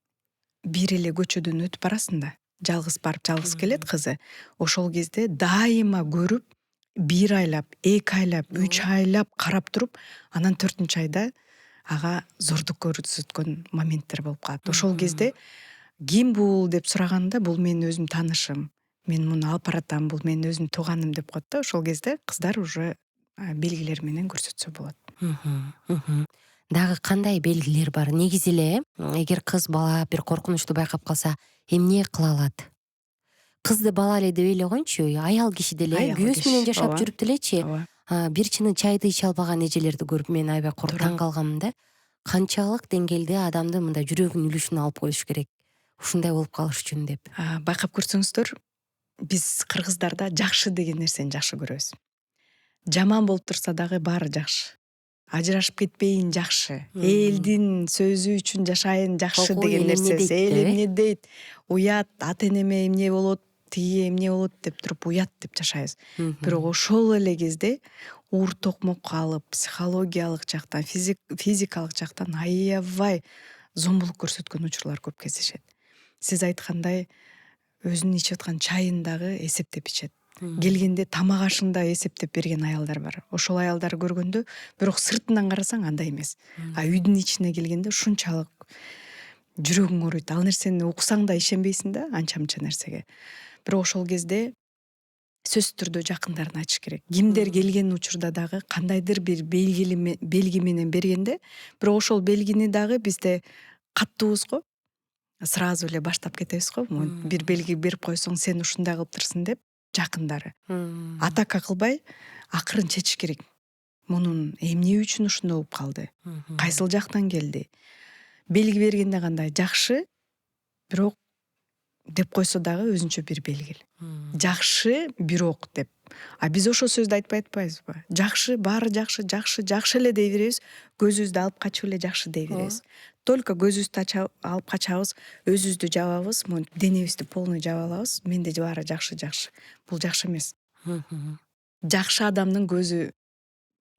бир эле көчөдөн өтүп барасың да, жалгыз барып жалгыз келет кызы. Ошол кезде дайыма көрүп, 1 айлап, 2 айлап, 3 айлап карап туруп, анан 4-нчү айда ага зордук көрсөткөн моменттер болуп калат. Ошол кезде ким бул деп сураганда, бул менин өзүм таанышым, мен муну алып баратам, бул менин өзүм тууганым деп коет да. Ошол кезде кыздар уже белгилер менен көрсөтсө болот. Дагы кандай белгилер бар? Негизи эле, эгер кыз бала бир коркунучту байкап калса, эмне кыла алат? Кызды бала эле деп элегоюнчу, аял киши деле күйөөсү менен жашап жүрүп делечи, бир чыны чайды иче албаган эжелерди көрүп мен аябай таң калганмын да. Канчалык деңгээлде адамды мындай жүрөгүнүн үлүшүн алып коюш керек, ушундай болуп калыш үчүн деп. Байкап көрсөңүздөр, биз кыргыздарда жакшы деген нерсени жакшы көрөбүз. Жаман болуп турса дагы баары жакшы. Ажырашып кетпейин жакшы. Элдин сөзү үчүн жашайын жакшы деген нерсеси. Эл эмне дейт? Уят, ата энеме эмне болот, тиги эмне болот деп туруп уят деп жашайбыз. Бирок ошол эле кезде уур токмок алып, психологиялык жактан, физикалык жактан аябай зомбулук көрсөткөн учурлар көп кездешет. Сиз айткандай, өзүнүн ичип аткан чайын дагы эсептеп ичет. Келгенде тамак ашын да эсептеп берген аялдар бар. Ошол аялдарды көргөндө, бирок сыртынан карасаң андай эмес. Үйдүн ичине келгенде ушунчалык жүрөгүң ооруйт. Ал нерсени уксаң да ишенбейсиң да, анча-мынча нерсеге. Бирок ошол кезде сөзсүз түрдө жакындарына айтыш керек. Кимдер келген учурда дагы кандайдыр бир белги менен бергенде, бирок ошол белгини дагы бизде каттуубуз го. Сразу эле баштап кетебиз го. Бир белги берип койсоң, сен ушундай кылыптырсың деп, жакындары атака кылбай акырын чечиш керек. Мунун эмне үчүн ушундай болуп калды? Кайсыл жактан келди? Белги бергенде кандай жакшы, бирок деп койсо дагы өзүнчө бир белгил. Жакшы, бирок деп. Биз ошол сөздү айтпай атпайбызбы? Жакшы, баары жакшы, жакшы, жакшы эле дей беребиз, көзүбүздү алып качып эле жакшы дей беребиз. Только көзүбүздү алып качабыз, өзүбүздү жабабыз, денебизди полный жаба алабыз. Менде баары жакшы, жакшы. Бул жакшы эмес. жакшы адамдын көзү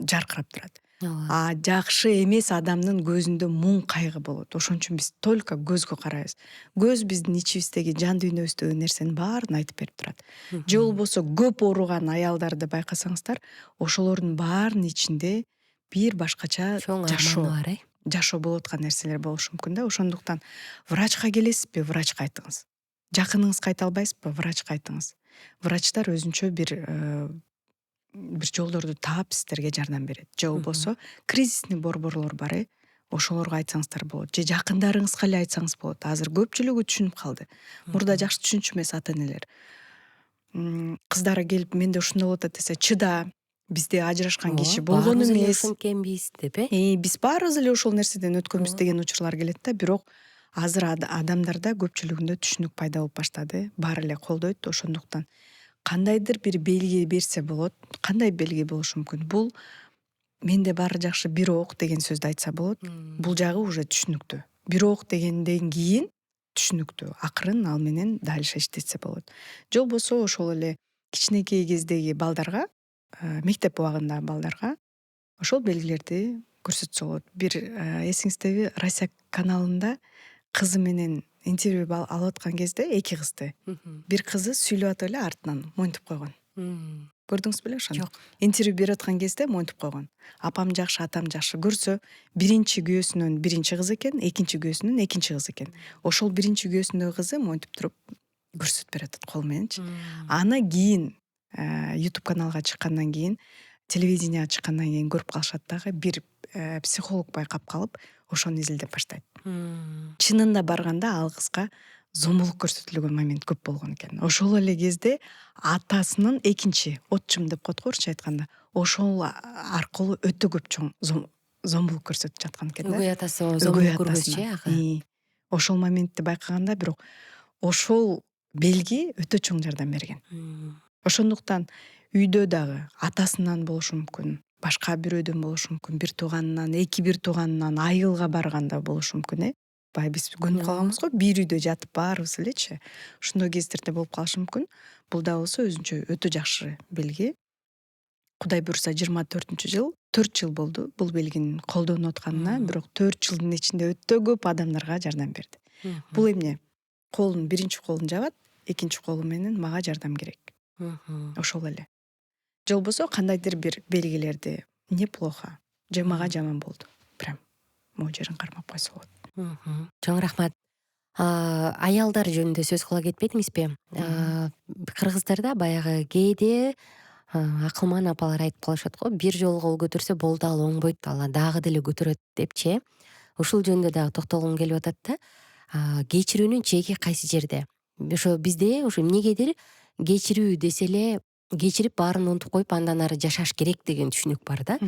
жаркырап турат. ооба. А жакшы эмес адамдын көзүндө муң кайгы болот. Ошон үчүн биз только көзгө карайбыз. Көз биздин ичибиздеги жан дүйнөбүздөгү нерсенин баарын айтып берип турат. Же болбосо көп ооруган аялдарды байкасаңыздар, ошолордун баарынын ичинде бир башкача Чоң арманы бар, жашоо болуп аткан нерселер болушу мүмкүн да. Ошондуктан врачка келесизби, врачка айтыңыз. Жакыныңызга айта албайсызбы, врачка айтыңыз. Врачтар өзүнчө бир жолдорду таап сиздерге жардам берет. Же болбосо кризисный борборлор бар. Ошолорго айтсаңыздар болот. Же жакындарыңызга эле айтсаңыз болот. Азыр көпчүлүгү түшүнүп калды. Мурда жакшы түшүнчү эмес ата энелер. Кыздары келип менде ушундай болуп атат десе, чыда. Бизде ажырашкан киши болгон эмес. Ошонкенбиз деп, Биз баарыбыз эле ошол нерседен өткөнбүз деген учурлар келет да. Бирок азыр адамдарда көпчүлүгүндө түшүнүк пайда болуп баштады. Баары эле колдойт. Ошондуктан кандайдыр бир белги берсе болот. Кандай белги болушу мүмкүн? Бул менде баары жакшы, бирок деген сөздү айтса болот. Бул жагы уже түшүнүктүү. Бирок дегенден кийин түшүнүктүү. Акырын ал менен дальше иштетсе болот. Же болбосо ошол эле кичинекей кездеги балдарга, мектеп убагындагы балдарга ошол белгилерди көрсөтсө болот. Бир эсиңиздеби, Россия каналында кызы менен интервью алып аткан кезде эки кызды. Бир кызы сүйлөп атып эле артынан монтип койгон. Көрдүңүз беле ошону? Жок. Интервью берип аткан кезде монтип койгон. Апам жакшы, атам жакшы. Көрсө, биринчи күйөөсүнүн биринчи кызы экен, экинчи күйөөсүнүн экинчи кызы экен. Ошол биринчи күйөөсүндөгү кызы монтип туруп көрсөтүп берип атат кол мененчи. Аны кийин YouTube каналга чыккандан кийин, телевиденияга чыккандан кийин көрүп калышат дагы. Бир психолог байкап калып, ошону изилдеп баштайт. Чынында барганда ал кызга зомбулук көрсөтүлгөн момент көп болгон экен. Ошол эле кезде атасынын экинчи отчим деп коет го орусча айтканда, ошол аркылуу өтө көп чоң зомбулук көрсөтүп жаткан экен да. Өгөй атасы зомбулук көргөзчү, Ошол моментти байкаганда, бирок ошол белги өтө чоң жардам берген. Ошондуктан үйдө дагы атасынан болушу мүмкүн, башка бирөөдөн болушу мүмкүн, бир тууганынан, эки бир тууганынан айылга барганда болушу мүмкүн, Баягы биз көнүп калганбыз го, бир үйдө жатып баарыбыз элечи. Ушундай кездерде болуп калышы мүмкүн. Бул да болсо өзүнчө өтө жакшы белги. Кудай буйрса 24-жыл, 4 жыл болду бул белгинин колдонуп атканына, бирок 4 жылдын ичинде өтө көп адамдарга жардам берди. Бул эмне? Колун, биринчи колун жабат, экинчи колу менен мага жардам керек. Ошол эле. Же болбосо кандайдыр бир белгилерди неплохо, же мага жаман болду. Прям могу жерин кармап койсо болот. Чоң рахмат. Аялдар жөнүндө сөз кыла кетпедиңизби? Кыргыздарда баягы кээде акылман апалар айтып калышат го, бир жолу кол көтөрсө болду, ал оңбойт, ал дагы деле көтөрөт депчи. Ушул жөнүндө дагы токтолгум келип атат да. Кечирүүнүн чеги кайсы жерде? Ошо бизде ошо эмнегедир кечирүү десе эле кечирип баарын унутуп коюп андан ары жашаш керек деген түшүнүк бар да.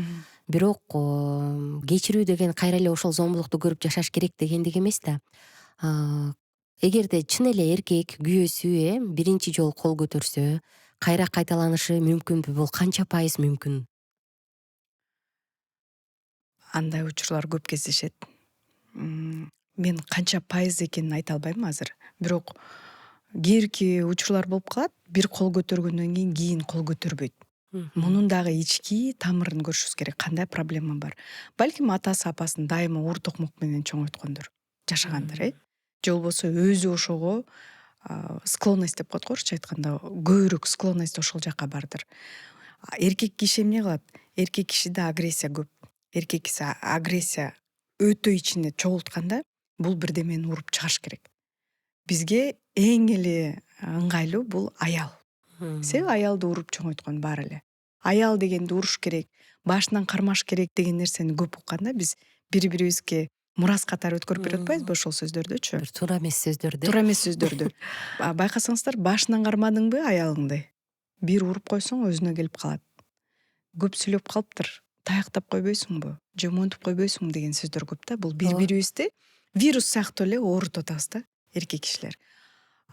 Бирок кечирүү деген кайра эле ошол зомбулукту көрүп жашаш керек дегендик эмес да. Эгерде чын эле эркек күйөөсү биринчи жолу кол көтөрсө, кайра кайталанышы мүмкүнбү? Бул канча пайыз мүмкүн? Андай учурлар көп кездешет. Мен канча пайыз экенин айта албайм азыр. Бирок кээбирки учурлар болуп калат, бир кол көтөргөндөн кийин кол көтөрбөйт. Мунун дагы ички тамырын көрүшүбүз керек. Кандай проблема бар? Балким атасы апасын дайыма ур токмок менен чоңойткондур, жашагандар, Же болбосо өзү ошого склонность деп коет го орусча айтканда, көбүрөөк склонность ошол жака бардыр. Эркек киши эмне кылат? Эркек кишиде агрессия көп. Эркек киши агрессия өтө ичине чогултканда, бул бирдемени уруп чыгарыш керек. Бизге эң эле ыңгайлуу бул аял. Себеби аялды уруп чоңойткон баары эле. Аял дегенди уруш керек, башынан кармаш керек деген нерсени көп укканда, биз бири-бирибизге мурас катары өткөрүп берип атпайбызбы ошол сөздөрдүчү? Бир туура эмес сөздөрдү. Туура эмес сөздөрдү. Байкасаңыздар, башынан кармадыңбы аялыңды? Бир уруп койсоң өзүнө келип калат. Көп сүйлөп калыптыр, таяктап койбойсуңбу? Же монтип койбойсуңбу деген сөздөр көп да. Бул бири-бирибизди вирус сыяктуу эле оорутуп атабыз да, эркек кишилер.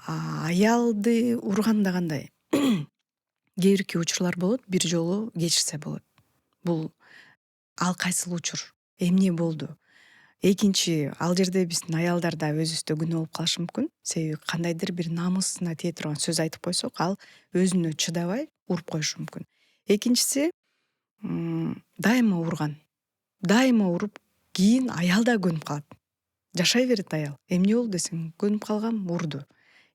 Аялды урганда кандай? Кээбирки учурлар болот, бир жолу кечирсе болот. Бул ал кайсыл учур? Эмне болду? Экинчи, ал жерде биздин аялдар да өзүбүздө күнөө болуп калышы мүмкүн. Себеби кандайдыр бир намысына тие турган сөз айтып койсок, ал өзүнө чыдабай уруп коюшу мүмкүн. Экинчиси дайыма урган. Дайыма уруп, кийин аял да көнүп калат. Жашай берет аял. Эмне болду десең, көнүп калгам, урду.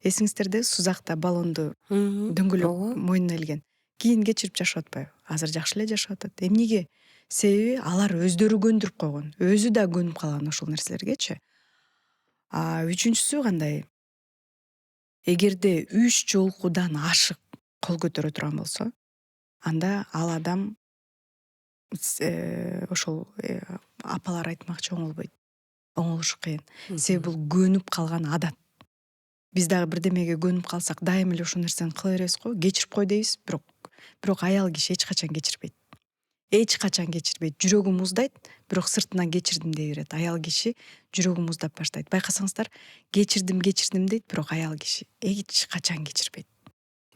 Эсиңиздерде Сузакта баллонду дөңгөлөк ооба. мойнуна илген. Кийин кечирип жашап атпайбы? Азыр жакшы эле жашап атат. Эмнеге? Себеби алар өздөрү көндүрүп койгон. Өзү да көнүп калган ошол нерселергечи. Үчүнчүсү кандай? Эгерде 3 жолкудан ашык кол көтөрө турган болсо, анда ал адам ошол апалар айтмакчы оңолбойт. Оңолушу кыйын. Себеби бул көнүп калган адат. Биз дагы бирдемеге көнүп калсак, дайыма эле ошол нерсени кыла беребиз го, кечирип кой дейбиз, бирок аял киши эч качан кечирбейт. Эч качан кечирбейт. Жүрөгү муздайт, бирок сыртынан кечирдим дей берет. Аял киши жүрөгү муздап баштайт. Байкасаңыздар, кечирдим дейт, бирок аял киши эч качан кечирбейт.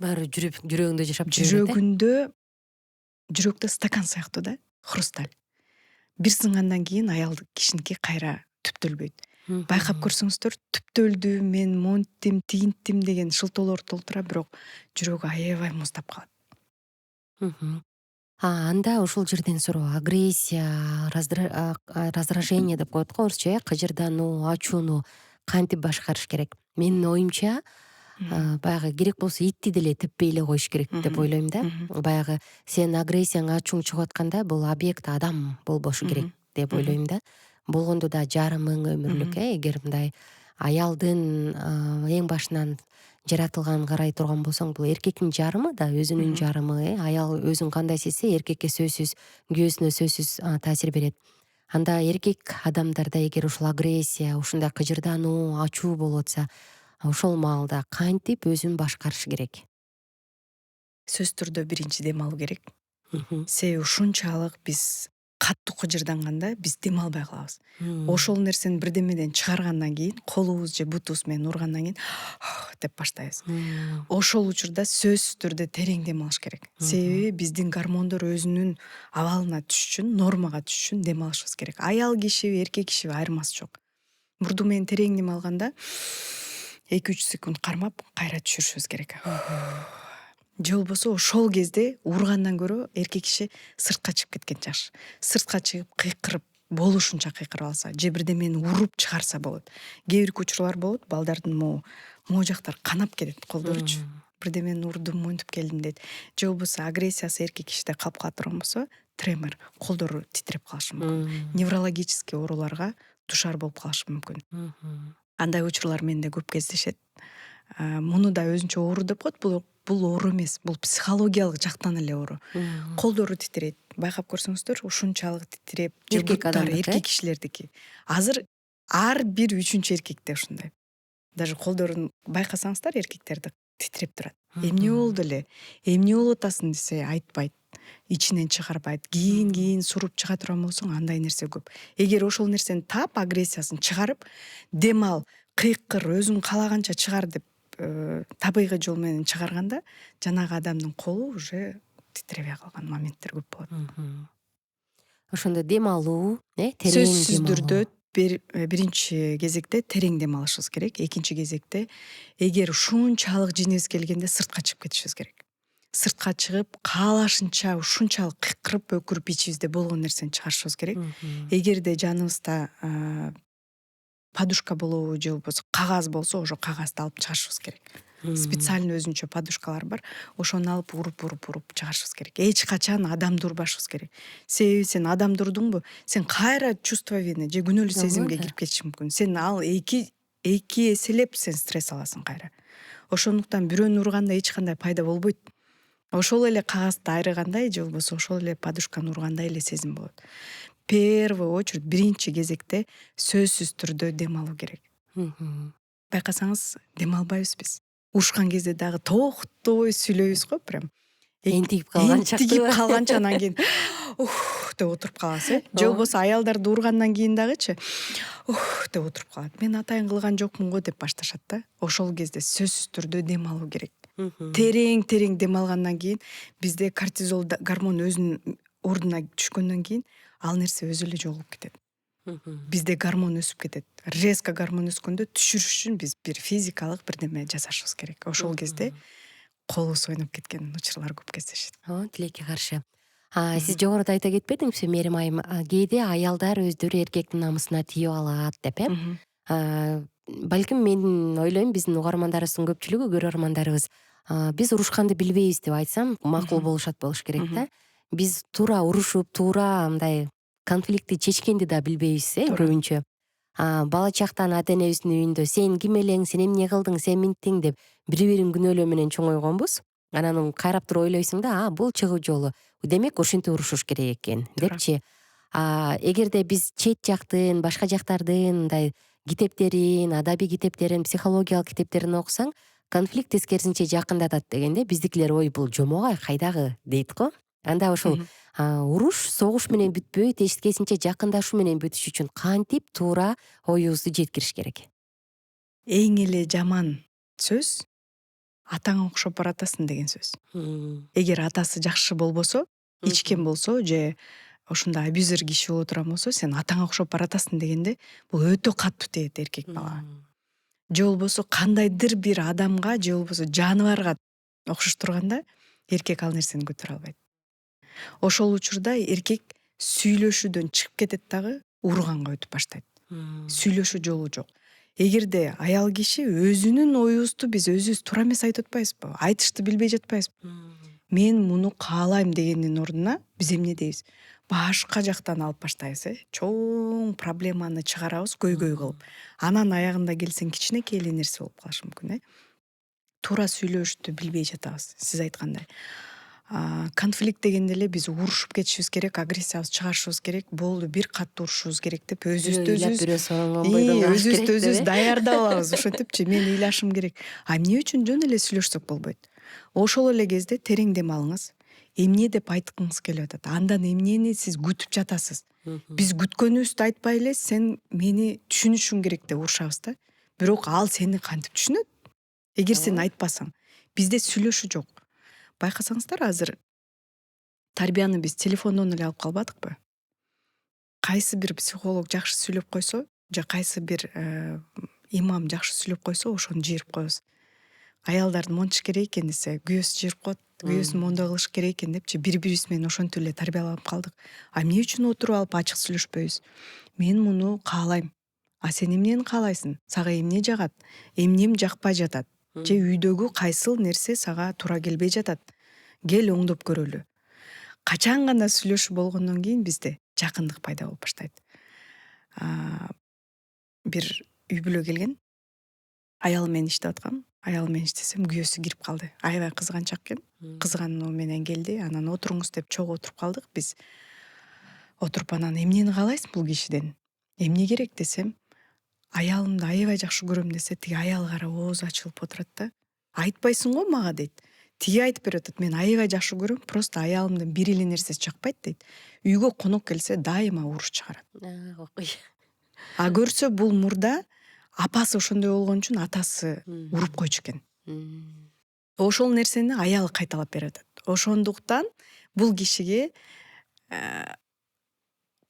Баары жүрөгүндө жашап жүрөт. Жүрөктө стакан сыяктуу да, хрусталь. Бир сынгандан кийин аял кишиники кайра түптөлбөйт. Байкап көрсөңүздөр, түптөлдү, мен монттим, тигинттим деген шылтоолор толтура, бирок жүрөгү аябай муздап калат. Анда ушул жерден суроо, агрессия, раздражение деп коет го орусча, кыжырдануу, ачууну кантип башкарыш керек? Менин оюмча, баягы керек болсо итти деле теппей эле коюш керек деп ойлойм да. Баягы сен агрессияң, ачууң чыгып атканда бул объект адам болбошу керек деп ойлойм да. Болгондо да жарымың өмүрлүк, эгер мындай аялдын эң башынан жаратылганын карай турган болсоң, бул эркектин жарымы да, өзүнүн жарымы, аял өзүн кандай сезсе, эркекке сөзсүз, күйөөсүнө сөзсүз таасир берет. Анда эркек адамдарда эгер ушул агрессия, ушундай кыжырдануу, ачуу болуп атса, ошол маалда кантип өзүн башкарыш керек? Сөзсүз түрдө биринчи дем алуу керек. Себеби ушунчалык биз катуу кыжырданганда биз дем албай калабыз. Ошол нерсени бирдемеден чыгаргандан кийин, колубуз же бутубуз менен ургандан кийин деп баштайбыз. Ошол учурда сөзсүз түрдө терең дем алыш керек. Себеби биздин гормондор өзүнүн абалына түшүш үчүн, нормага түшүш үчүн дем алышыбыз керек. Аял кишиби, эркек кишиби айырмасы жок. Мурду менен терең дем алганда 2-3 секунд кармап, кайра түшүрүшүбүз керек. Же болбосо ошол кезде ургандан көрө эркек киши сыртка чыгып кеткен жакшы. Сыртка чыгып кыйкырып, болушунча кыйкырып алса, же бирдемени уруп чыгарса болот. Кээ бир учурлар болот, балдардын могу жактары канап кетет, колдоручу. Бирдемени урдум, монтип келдим дейт. Же болбосо агрессиясы эркек кишиде калып кала турган болсо, тремор, колдору титиреп калышы мүмкүн. Неврологический ооруларга душар болуп калышы мүмкүн. Андай учурлар менде көп кездешет. Муну да өзүнчө оору деп коет, бул оору эмес, бул психологиялык жактан эле оору. Колдору титирейт. Байкап көрсөңүздөр, ушунчалык титиреп, Эркек адамдыкы, эркек кишилердики. Азыр ар бир 3-үчү эркекте ушундай. Даже колдорун байкасаңыздар, эркектерди титиреп турат. Эмне болду эле? Эмне болуп атасың десе, айтпайт. Ичинен чыгарбайт. Кийин суруп чыга турган болсоң, андай нерсе көп. Эгер ошол нерсени таап, агрессиясын чыгарып, дем ал, кыйкыр, өзүң каалаганча чыгар деп табигый жол менен чыгарганда, жанагы адамдын колу уже титиребей калган моменттер көп болот. Ошондо дем алуу, терең Сөзсүз дем түрдө алуу. биринчи кезекте терең дем алышыбыз керек. Экинчи кезекте, эгер ушунчалык жинибиз келгенде сыртка чыгып кетишибиз керек. Сыртка чыгып, каалашынча ушунчалык кыйкырып, өкүрүп ичибизде болгон нерсени чыгарышыбыз керек. Эгерде жаныбызда подушка болобу, же болбосо кагаз болсо, ошо кагазды алып чыгарышыбыз керек. Специально өзүнчө подушкалар бар. Ошону алып уруп чыгарышыбыз керек. Эч качан адамды урбашыбыз керек. Себеби сен адамды урдуңбу, сен кайра чувство вины же күнөөлүү сезимге кирип кетиши мүмкүн. Сен ал эки эселеп сен стресс аласың кайра. Ошондуктан бирөөнү урганда эч кандай пайда болбойт. Ошол эле кагазды айрыгандай, же болбосо ошол эле подушканы ургандай эле сезим болот. Первый очередь, биринчи кезекте сөзсүз түрдө дем алуу керек. Байкасаңыз, дем албайбыз биз. Урушкан кезде дагы токтобой сүйлөйбүз го, прям. Энтигип калганча. Энтигип калганча, анан кийин деп отуруп калабыз, Же болбосо аялдарды ургандан кийин дагычы деп отуруп калат. Мен атайын кылган жокмун го деп башташат да. Ошол кезде сөзсүз түрдө дем алуу керек. Терең дем алгандан кийин бизде кортизол гормон өзүнүн ордуна түшкөндөн кийин ал нерсе өзү эле жоголуп кетет. Бизде гормон өсүп кетет. Резко гормон өскөндө түшүрүш үчүн биз бир физикалык бирдеме жасашыбыз керек. Ошол кезде колубуз ойноп кеткен учурлар көп кездешет. Тилекке каршы. Сиз жогоруда айта кетпедиңизби Мерим айым, кээде аялдар өздөрү эркектин намысына тийип алат деп, балким мен ойлойм биздин угармандарыбыздын көпчүлүгү, көрөрмандарыбыз биз урушканды билбейбиз деп айтсам макул болуш керек да. Биз туура урушуп, туура мындай конфликтти чечкенди да билбейбиз, көбүнчө. Бала чактан ата энебиздин үйүндө сен ким элең, сен эмне кылдың, сен минттиң деп бири бирин күнөөлөө менен чоңойгонбуз. Анан кайрап туруп ойлойсуң да, бул чыгуу жолу. Демек ошентип урушуш керек экен депчи. Эгерде биз чет жактын, башка жактардын мындай китептерин, адабий китептерин, психологиялык китептерин окусаң, конфликт тескерисинче жакындатат дегенде биздикилер ой бул жомогай кайдагы дейт го. Анда ошол уруш согуш менен бүтпөй, тескерисинче жакындашуу менен бүтүш үчүн кантип туура оюбузду жеткириш керек? Эң эле жаман сөз атаңа окшоп баратасың деген сөз. Эгер атасы жакшы болбосо, ичкен болсо же ошондой абьюзер киши боло турган болсо, сен атаңа окшоп баратасың дегенде бул өтө катуу тиет эркек балага. Же болбосо кандайдыр бир адамга же болбосо жаныбарга окшош турганда эркек ал нерсени көтөрө албайт. Ошол учурда эркек сүйлөшүүдөн чыгып кетет дагы урганга өтүп баштайт. Сүйлөшүү жолу жок. Эгерде аял киши өзүнүн оюбузду биз өзүбүз туура эмес айтып атпайбызбы? Айтышты билбей жатпайбызбы? Мен муну каалайм дегендин ордуна биз эмне дейбиз? Башка жактан алып баштайбыз, чоң проблеманы чыгарабыз көйгөй кылып. Анан аягында келсең кичинекей эле нерсе болуп калышы мүмкүн, Туура сүйлөшүштү билбей жатабыз. Сиз айткандай. Конфликт дегенде эле биз урушуп кетишибиз керек, агрессиябызды чыгарышыбыз керек, болду бир катты урушушубуз керек деп өзүбүздү даярдап алабыз. Ошентипчи мен ыйлашым керек. Эмне үчүн жөн эле сүйлөшсөк болбойт? Ошол эле кезде терең дем алыңыз. Эмне деп айткыңыз келип атат? Андан эмнени сиз күтүп жатасыз? Биз күткөнүбүздү айтпай эле сен мени түшүнүшүң керек деп урушабыз да. Бирок ал сени кантип түшүнөт? Эгер сен айтпасаң, бизде сүйлөшүү жок. Байкасаңыздар, азыр тарбияны биз телефондон эле алып калбадыкпы? Кайсы бир психолог жакшы сүйлөп койсо, же кайсы бир имам жакшы сүйлөп койсо, ошону жиберип коебуз. Аялдарды монтиш керек экен десе, күйөөсү жиберип коет, күйөөсүн мондой кылыш керек экен депчи бири-бирибиз менен ошентип эле тарбияланып калдык. Эмне үчүн отуруп алып ачык сүйлөшпөйбүз? Мен муну каалайм. Сен эмнени каалайсың? Сага эмне жагат? Эмнем жакпай жатат? Же үйдөгү кайсыл нерсе сага туура келбей жатат? Кел оңдоп көрөлү. Качан гана сүйлөшүү болгондон кийин бизде жакындык пайда болуп баштайт. Бир үй бүлө келген, аялым менен иштеп аткам. Аялым менен иштесем, күйөөсү кирип калды. Аябай кызганчак экен. Кызгануу менен келди. Анан отуруңуз деп чогуу отуруп калдык биз. Отуруп анан эмнени каалайсың бул кишиден? Эмне керек десем, аялымды аябай жакшы көрөм десе, тиги аял карап оозу ачылып отурат да. Айтпайсың го мага дейт. Тиги айтып берип атат. Мен аябай жакшы көрөм, просто аялымдын бир эле нерсеси жакпайт дейт. Үйгө конок келсе, дайыма уруш чыгарат. Көрсө бул мурда апасы ошондой болгон үчүн атасы уруп койчу экен. Ошол нерсени аялы кайталап берип атат. Ошондуктан бул кишиге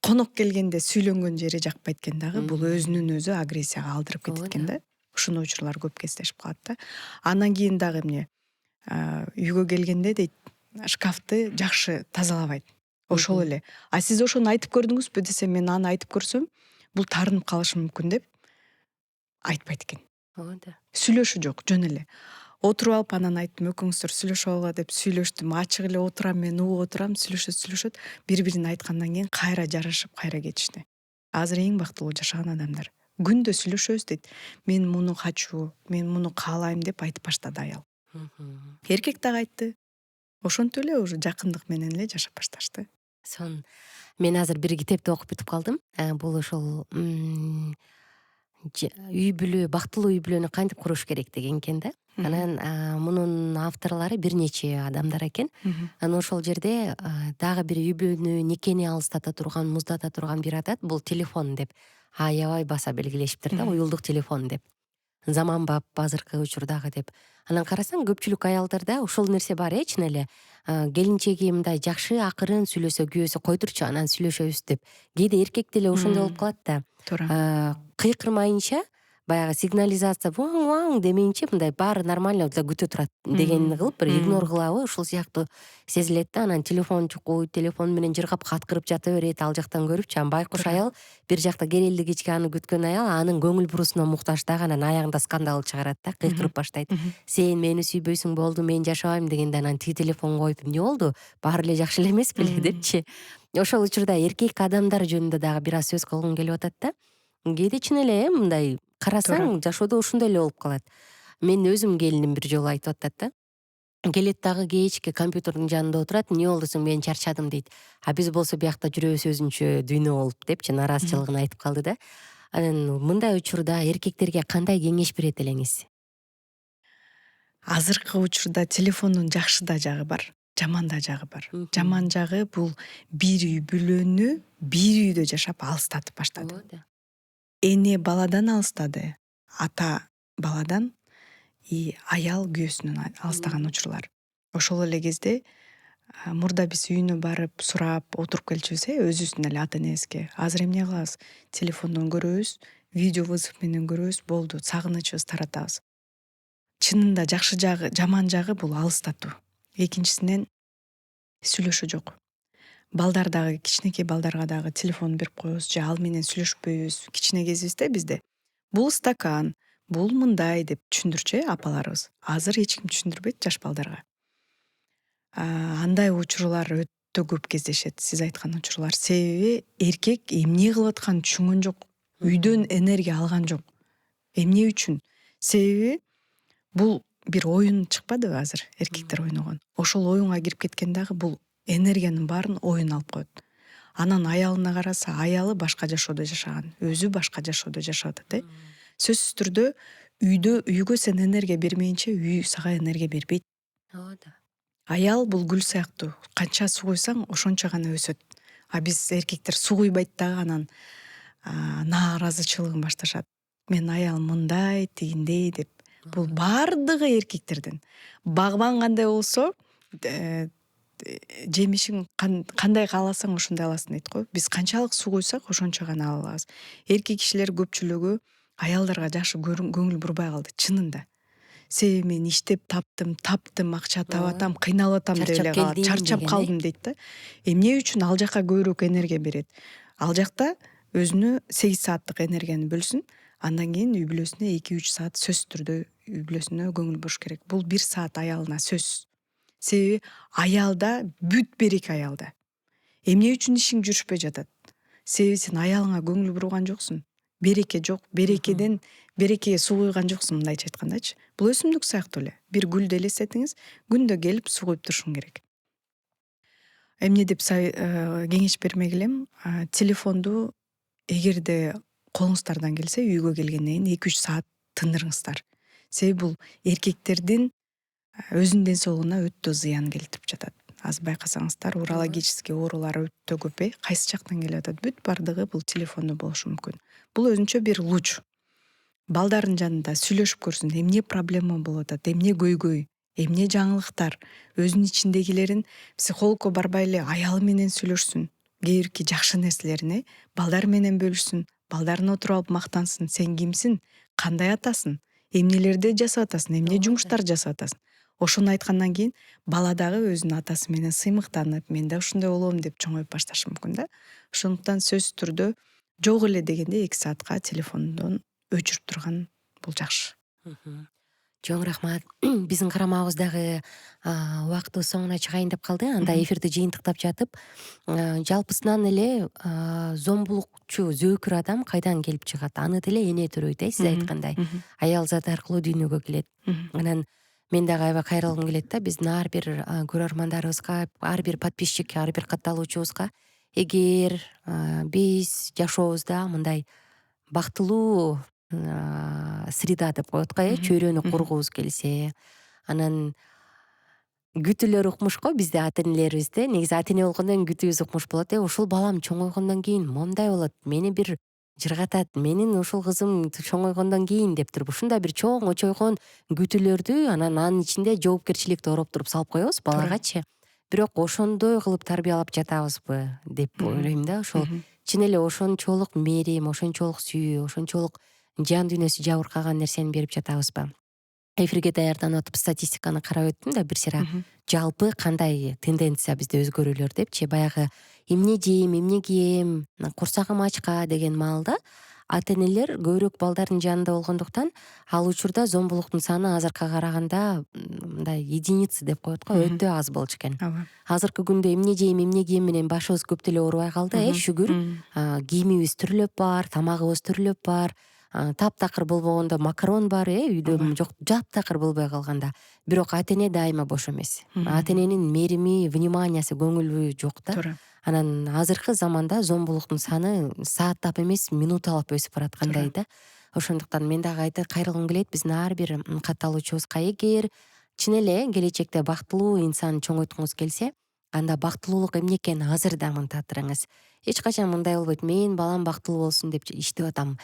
конок келгенде сүйлөнгөн жери жакпайт экен дагы, бул өзүнүн өзү агрессияга алдырып кетет экен да. Ушундай учурлар көп кездешип калат да. Андан кийин дагы эмне? Үйгө келгенде дейт, шкафты жакшы тазалабайт. Ошол эле. Сиз ошону айтып көрдүңүзбү десем, мен аны айтып көрсөм, бул таарынып калышы мүмкүн деп айтпайт экен. Сүйлөшүү жок, жөн эле. Отуруп алып анан айттым, экөөңүздөр сүйлөшүп алгыла деп сүйлөштүм. Ачык эле отурам, мен угуп отурам, сүйлөшөт. Бири-бирин айткандан кийин кайра жарашып, кайра кетишти. Азыр эң бактылуу жашаган адамдар. Күндө сүйлөшөбүз дейт. Мен муну качуу, мен муну каалайм деп айтып баштады аял. Эркек дагы айтты. Ошентип эле уже жакындык менен эле жашап башташты. Мен азыр бир китепти окуп бүтүп калдым. Бул ошол үй бүлө, бактылуу үй бүлөнү кантип куруш керек деген экен да. Анан мунун авторлору бир нече адамдар экен. Анан ошол жерде дагы бир үй бүлөнү, никени алыстата турган, муздата турган бир атат. Бул телефон деп аябай баса белгилешиптир да, уюлдук телефон деп. Заманбап азыркы учурдагы деп. Анан карасаң, көпчүлүк аялдарда ошол нерсе бар, чын эле. Келинчеги мындай жакшы акырын сүйлөсө, күйөөсү кой турчу, анан сүйлөшөбүз деп. Кээде эркек деле ошондой болуп калат да. Кыйкырмайынча баягы сигнализация ваң демейинче мындай баары нормально эле күтө турат дегенди кылып бир игнор кылабы, ушул сыяктуу сезилет да. Анан телефон чукуйт, телефон менен жыргап каткырып жата берет, ал жактан көрүпчү. Анан байкуш аял бир жакта керелди кечке аны күткөн аял анын көңүл бурусуна муктаж дагы. Анан аягында скандал чыгарат да, кыйкырып баштайт. Сен мени сүйбөйсүң болду, мен жашабайм дегенде анан тиги телефонго коюп эмне болду? Баары эле жакшы эле эмес беле депчи. Ошол учурда эркек адамдар жөнүндө дагы бир аз сөз кылгым келип атат да. Кээде чын эле мындай карасаң жашоодо ушундай эле болуп калат. Мен өзүм келиним бир жолу айтып атат да. Келет дагы кечке компьютердин жанында отурат, эмне болдусуң, мен чарчадым дейт. А биз болсо биякта жүрөбүз өзүнчө дүйнө болуп депчи нааразычылыгын айтып калды да. Анан мындай учурда эркектерге кандай кеңеш берет элеңиз? Азыркы учурда телефондун жакшы да жагы бар, жаман да жагы бар. Жаман жагы бул бир үй бүлөнү бир үйдө жашап алыстатып баштады. Эне баладан алыстады, ата баладан, аял күйөөсүнөн алыстаган учурлар. Ошол эле кезде мурда биз үйүнө барып сурап отуруп келчүбүз, өзүбүздүн эле ата энебизге. Азыр эмне кылабыз? Телефондон көрөбүз, видео вызов менен көрөбүз, болду, сагынычыбызды таратабыз. Чынында жакшы жагы, жаман жагы бул алыстатуу. Экинчисинен сүйлөшүү жок. Балдар дагы, кичинекей балдарга дагы телефон берип коебуз, же ал менен сүйлөшпөйбүз. Кичине кезибизде бизде бул стакан, бул мындай деп түшүндүрчү апаларыбыз. Азыр эч ким түшүндүрбөйт жаш балдарга. Андай учурлар өтө көп кездешет, сиз айткан учурлар. Себеби эркек эмне кылып атканын түшүнгөн жок. Үйдөн энергия алган жок. Эмне үчүн? Себеби бул бир оюн чыкпадыбы азыр эркектер ойногон. Ошол оюнга кирип кеткен дагы бул энергиянын баарын оюн алып коет. Анан аялына караса, аялы башка жашоодо жашаган, өзү башка жашоодо жашап атат. Сөзсүз түрдө үйгө сен энергия бермейинче үй сага энергия бербейт. Ооба. Аял бул гүл сыяктуу. Канча суу куйсаң, ошончо гана өсөт. А биз эркектер суу куйбайт дагы анан нааразычылыгын башташат. Мен аялым мындай, тигиндей деп. Бул баардыгы эркектерден. Багбан кандай болсо, жемишиң кандай кааласаң ошондой аласың дейт го. Биз канчалык суу куйсак, ошончо гана ала алабыз. Эркек кишилер көпчүлүгү аялдарга жакшы көңүл бурбай калды, чынында. Себеби мен иштеп таптым, акча табатам, кыйналып атам деп эле калат. Чарчап калдым дейт да. Эмне үчүн ал жака көбүрөөк энергия берет? Ал жакта өзүнө 8 сааттык энергияны бөлсүн, андан кийин үй бүлөсүнө 2-3 саат сөзсүз түрдө үй бүлөсүнө көңүл буруш керек. Бул 1 саат аялына сөзсүз. Себеби аялда бүт береке аялда. Эмне үчүн ишиң жүрүшпөй жатат? Себеби сен аялыңа көңүл бурган жоксуң. Береке жок. Берекеге суу куйган жоксуң, мындайча айткандачы. Бул өсүмдүк сыяктуу эле. Бир гүлдү элестетиңиз, күндө келип суу куюп турушуң керек. Эмне деп кеңеш бермек элем? Телефонду эгерде колуңуздардан келсе, үйгө келгенден кийин 2-3 саат тындырыңыздар. Себеби бул эркектердин өзүнүн ден соолугуна өтө зыян келтирип жатат. Азыр байкасаңыздар, урологический оорулар өтө көп. Кайсы жактан келип атат? Бүт бардыгы бул телефондо болушу мүмкүн. Бул өзүнчө бир луч. Балдардын жанында сүйлөшүп көрсүн, эмне проблема болуп атат, эмне көйгөй, эмне жаңылыктар, өзүнүн ичиндегилерин психологко барбай эле аялы менен сүйлөшсүн. Кээ бирки жакшы нерселерин балдар менен бөлүшсүн. Балдарын отуруп алып мактансын. Сен кимсиң? Кандай атасың? Эмнелерди жасап атасың? Эмне жумуштар жасап атасың? Ошону айткандан кийин бала дагы өзүнүн атасы менен сыймыктанып, мен да ушундай болом деп чоңоюп башташы мүмкүн да. Ошондуктан сөзсүз түрдө жок эле дегенде 2 саатка телефондон өчүрүп турган бул жакшы. Чоң рахмат. Биздин карамабыз дагы убактыбыз соңуна чыгайын деп калды. Анда эфирди жыйынтыктап жатып, жалпысынан эле зомбулукчу, зөөкүр адам кайдан келип чыгат? Аны деле эне төрөйт, сиз айткандай. Аял заты аркылуу дүйнөгө келет. Анан мен дагы аябай кайрылгым келет да, биздин ар бир көрөрмандарыбызга, ар бир подписчикке, ар бир катталуучубузга эгер биз жашообузда мындай бактылуу среда деп коет го, чөйрөнү кургубуз келсе, анан күтүүлөр укмуш го бизде ата энелерибизде. Негизи ата эне болгондон кийин күтүүбүз укмуш болот. Ушул балам чоңойгондон кийин момундай болот, мени бир жыргатат, менин ушул кызым чоңойгондон кийин деп туруп ушундай бир чоң очойгон күтүүлөрдү анан анын ичинде жоопкерчиликти ороп туруп салып коебуз балагачы. Бирок ошондой кылып тарбиялап жатабызбы деп ойлойм да. Ошол чын эле ошончолук мээрим, ошончолук сүйүү, ошончолук жан дүйнөсү жабыркаган нерсени берип жатабызбы? Эфирге даярданып атып статистиканы карап өттүм да бир сыйра жалпы кандай тенденция бизде өзгөрүүлөр депчи. Баягы эмне жейм, эмне кийем, курсагым ачка деген маалда ата энелер көбүрөөк балдардын жанында болгондуктан ал учурда зомбулуктун саны азыркыга караганда мындай единицы деп коет го, өтө аз болчу экен. ооба. Азыркы күндө эмне жейм, эмне кийем менен башыбыз көп деле оорубай калды, шүгүр. Кийимибиз түрлөп бар, тамагыбыз түрлөп бар. Таптакыр болбогондо макарон бар, үйдө жок жаптакыр болбой калганда. Бирок ата эне дайыма бош эмес. Ата эненин мерими, вниманиясы, көңүлү жок да. Туура. Анан азыркы заманда зомбулуктун саны сааттап эмес, минуталап өсүп бараткандай да. Ошондуктан мен дагы кайрылгым келет, биздин ар бир катталуучубузга эгер чын эле келечекте бактылуу инсан чоңойткуңуз келсе, анда бактылуулук эмне экенин азырдан татырыңыз. Эч качан мындай болбойт, мен балам бактылуу болсун деп иштеп атам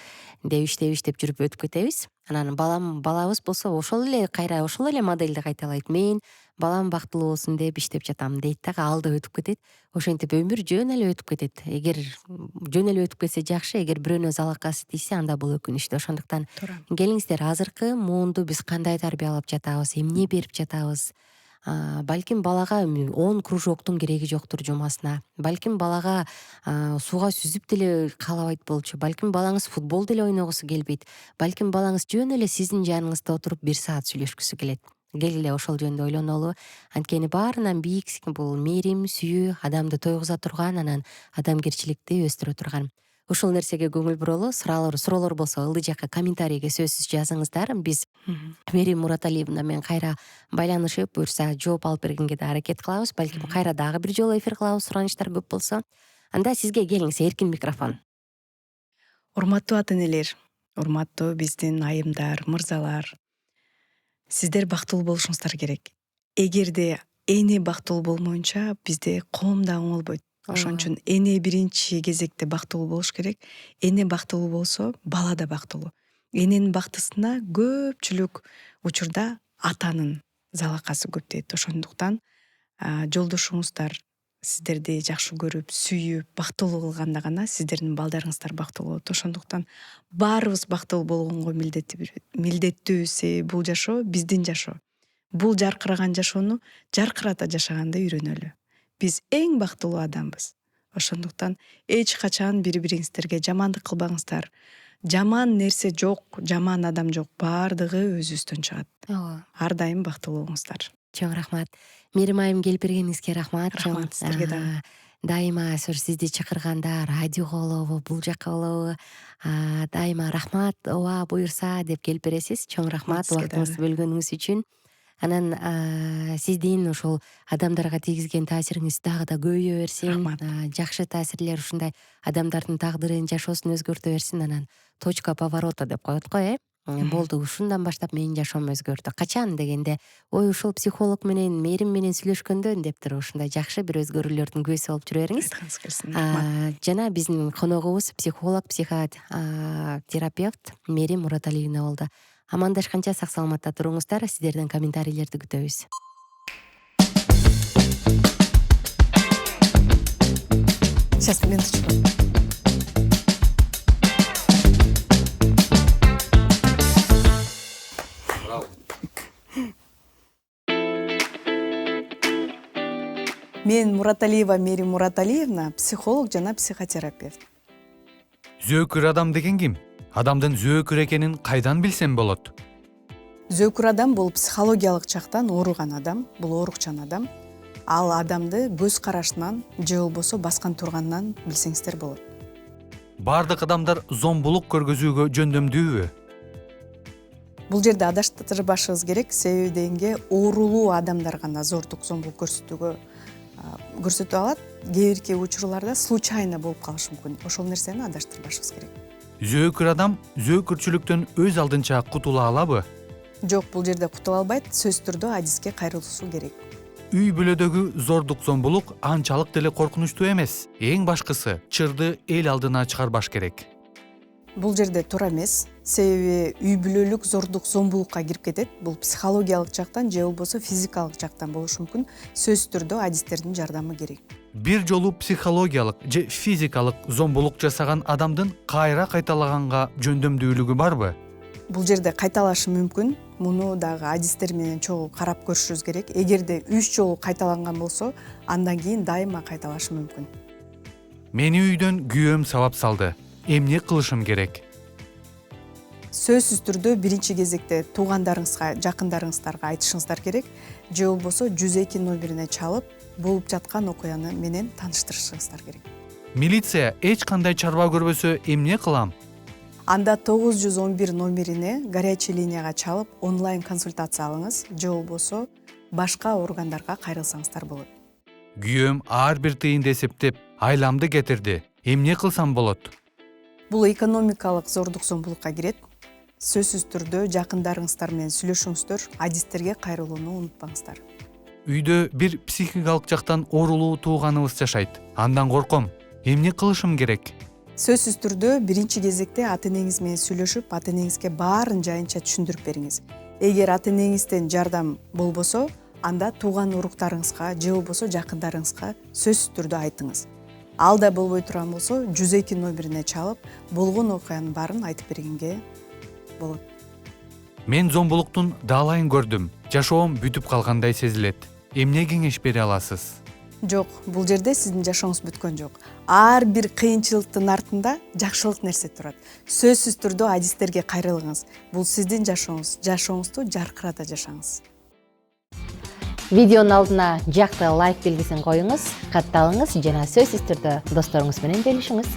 деп иштеп жүрүп өтүп кетебиз. Анан балабыз болсо ошол эле модельди кайталайт. Мен балам бактылуу болсун деп иштеп жатам дейт дагы, ал да өтүп кетет. Ошентип өмүр жөн эле өтүп кетет. Эгер жөн эле өтүп кетсе жакшы, эгер бирөөнүн залакасы тийсе, анда бул өкүнүчтүү. Ошондуктан Туура. келиңиздер, азыркы муунду биз кандай тарбиялап жатабыз, эмне берип жатабыз? Балким балага 10 кружоктун кереги жоктур жумасына. Балким балага сууга сүзүп деле каалабайт болчу. Балким балаңыз футбол деле ойногусу келбейт. Балким балаңыз жөн эле сиздин жаныңызда отуруп 1 саат сүйлөшкүсү келет. Келгиле ошол жөнүндө ойлонолу. Анткени баарынан бийик бул мээрим, сүйүү, адамды тойгуза турган, анан адамгерчиликти өстүрө турган. Ушул нерсеге көңүл буролу. Суроолор болсо ылдый жакка комментарийге сөзсүз жазыңыздар. Биз Мерим Мураталиевна менен кайра байланышып, буюрса жооп алып бергенге да аракет кылабыз. Балким кайра дагы бир жолу эфир кылабыз, суранычтар көп болсо. Анда сизге келиңиз, эркин микрофон. Урматтуу ата энелер, урматтуу биздин айымдар, мырзалар. Сиздер бактылуу болушуңуздар керек. Эгерде эне бактылуу болмоюнча, бизде коом да оңолбойт. Ошон үчүн эне биринчи кезекте бактылуу болуш керек. Эне бактылуу болсо, бала да бактылуу. Эненин бактысына көпчүлүк учурда атанын залакасы көп дейт. Ошондуктан жолдошуңуздар сиздерди жакшы көрүп, сүйүп, бактылуу кылганда гана сиздердин балдарыңыздар бактылуу болот. Ошондуктан баарыбыз бактылуу болгонго милдеттүүбүз. Бул жашоо биздин жашоо. Бул жаркыраган жашоону жаркырата жашаганды үйрөнөлү. Биз эң бактылуу адамбыз. Ошондуктан эч качан бири-бириңиздерге жамандык кылбаңыздар. Жаман нерсе жок, жаман адам жок. Баардыгы өзүбүздөн чыгат. Ар дайым бактылуу болуңуздар. Чоң рахмат. Мерим айым келип бергениңизге рахмат. Рахмат сиздерге дагы. Дайыма сизди чакырганда радиого болобу, бул жакка болобу, дайыма рахмат, ооба буюрса деп келип бересиз. Чоң рахмат убактыңызды бөлгөнүңүз үчүн. Анан сиздин ошол адамдарга тийгизген таасириңиз дагы да көбөйө берсин. Рахмат. Жакшы таасирлер ушундай адамдардын тагдырын, жашоосун өзгөртө берсин. Анан точка поворота деп коет го, болду, ушундан баштап менин жашоом өзгөрдү. Качан дегенде, ой ушул психолог менен, Мерим менен сүйлөшкөндөн дептир, ушундай жакшы бир өзгөрүүлөрдүн күүсү болуп жүрө бериңиз. Айтканыңыз келсин. Рахмат. Жана биздин коногубуз психолог, психотерапевт Мерим Мураталиевна болду. Амандашканча сак саламатта туруңуздар, сиздердин комментарийлерди күтөбүз. Сейчас минуточку. Мен Мураталиева Мерим Мураталиевна, психолог жана психотерапевт. Зөөкүр адам деген ким? Адамдын зөөкүр экенин кайдан билсем болот? Зөөкүр адам бул психологиялык жактан ооруган адам, бул оорукчан адам. Ал адамды көз карашынан же болбосо баскан турганынан билсеңиздер болот. Бардык адамдар зомбулук көргөзүүгө жөндөмдүүбү? Бул жерде адаштырбашыбыз керек, себеби дегенге оорулуу адамдар гана зомбулук көрсөтө алат. Кээ бирки учурларда случайно болуп калышы мүмкүн. Ошол нерсени адаштырбашыбыз керек. Зөөкүр адам зөөкүрчүлүктөн өз алдынча кутула алабы? Жок, бул жерде кутула албайт, сөзсүз түрдө адиске кайрылуусу керек. Үй бүлөдөгү зордук зомбулук анчалык деле коркунучтуу эмес. Эң башкысы чырды эл алдына чыгарбаш керек. Бул жерде туура эмес. Себеби үй бүлөлүк зордук, зомбулукка кирип кетет. Бул психологиялык жактан же болбосо физикалык жактан болушу мүмкүн. Сөзсүз түрдө адистердин жардамы керек. Бир жолу психологиялык же физикалык зомбулук жасаган адамдын кайра кайталаганга жөндөмдүүлүгү барбы? Бул жерде кайталашы мүмкүн. Муну дагы адистер менен чогуу карап көрүшүбүз керек. Эгерде 3 жолу кайталанган болсо, андан кийин дайыма кайталашы мүмкүн. Мени үйдөн күйөөм сабап салды. Эмне кылышым керек? Сөзсүз түрдө биринчи кезекте туугандарыңызга, жакындарыңыздарга айтышыңыздар керек. Же болбосо 102 номерине чалып, болуп жаткан окуяны менен тааныштырышыңыздар керек. Милиция эч кандай чарба көрбөсө эмне кылам? Анда 911 номерине горячий линияга чалып, онлайн консультация алыңыз, же болбосо башка органдарга кайрылсаңыздар болот. Күйөөм ар бир тыйынды эсептеп, айламды кетирди. Эмне кылсам болот? Бул экономикалык зордук зомбулукка кирет. Сөзсүз түрдө жакындарыңыздар менен сүйлөшүңүздөр, адистерге кайрылууну унутпаңыздар. Үйдө бир психикалык жактан оорулуу тууганыбыз жашайт. Андан корком. Эмне кылышым керек? Сөзсүз түрдө биринчи кезекте ата-энеңиз менен сүйлөшүп, ата-энеңизге баарын жайынча түшүндүрүп бериңиз. Эгер ата-энеңизден жардам болбосо, анда тууган уруктарыңызга же болбосо жакындарыңызга сөзсүз түрдө айтыңыз. Ал да болбой турган болсо, 102 номерине чалып, болгон окуянын баарын айтып бергенге болот. Мен зомбулуктун даалайын көрдүм. Жашоом бүтүп калгандай сезилет. Эмне кеңеш бере аласыз? Жок, бул жерде сиздин жашооңуз бүткөн жок. Ар бир кыйынчылыктын артында жакшылык нерсе турат. Сөзсүз түрдө адистерге кайрылыңыз. Бул сиздин жашооңуз. Жашооңузду жаркырата жашаңыз. Видеонун алдына жакты лайк белгисин коюңуз, катталыңыз жана сөзсүз түрдө досторуңуз менен бөлүшүңүз.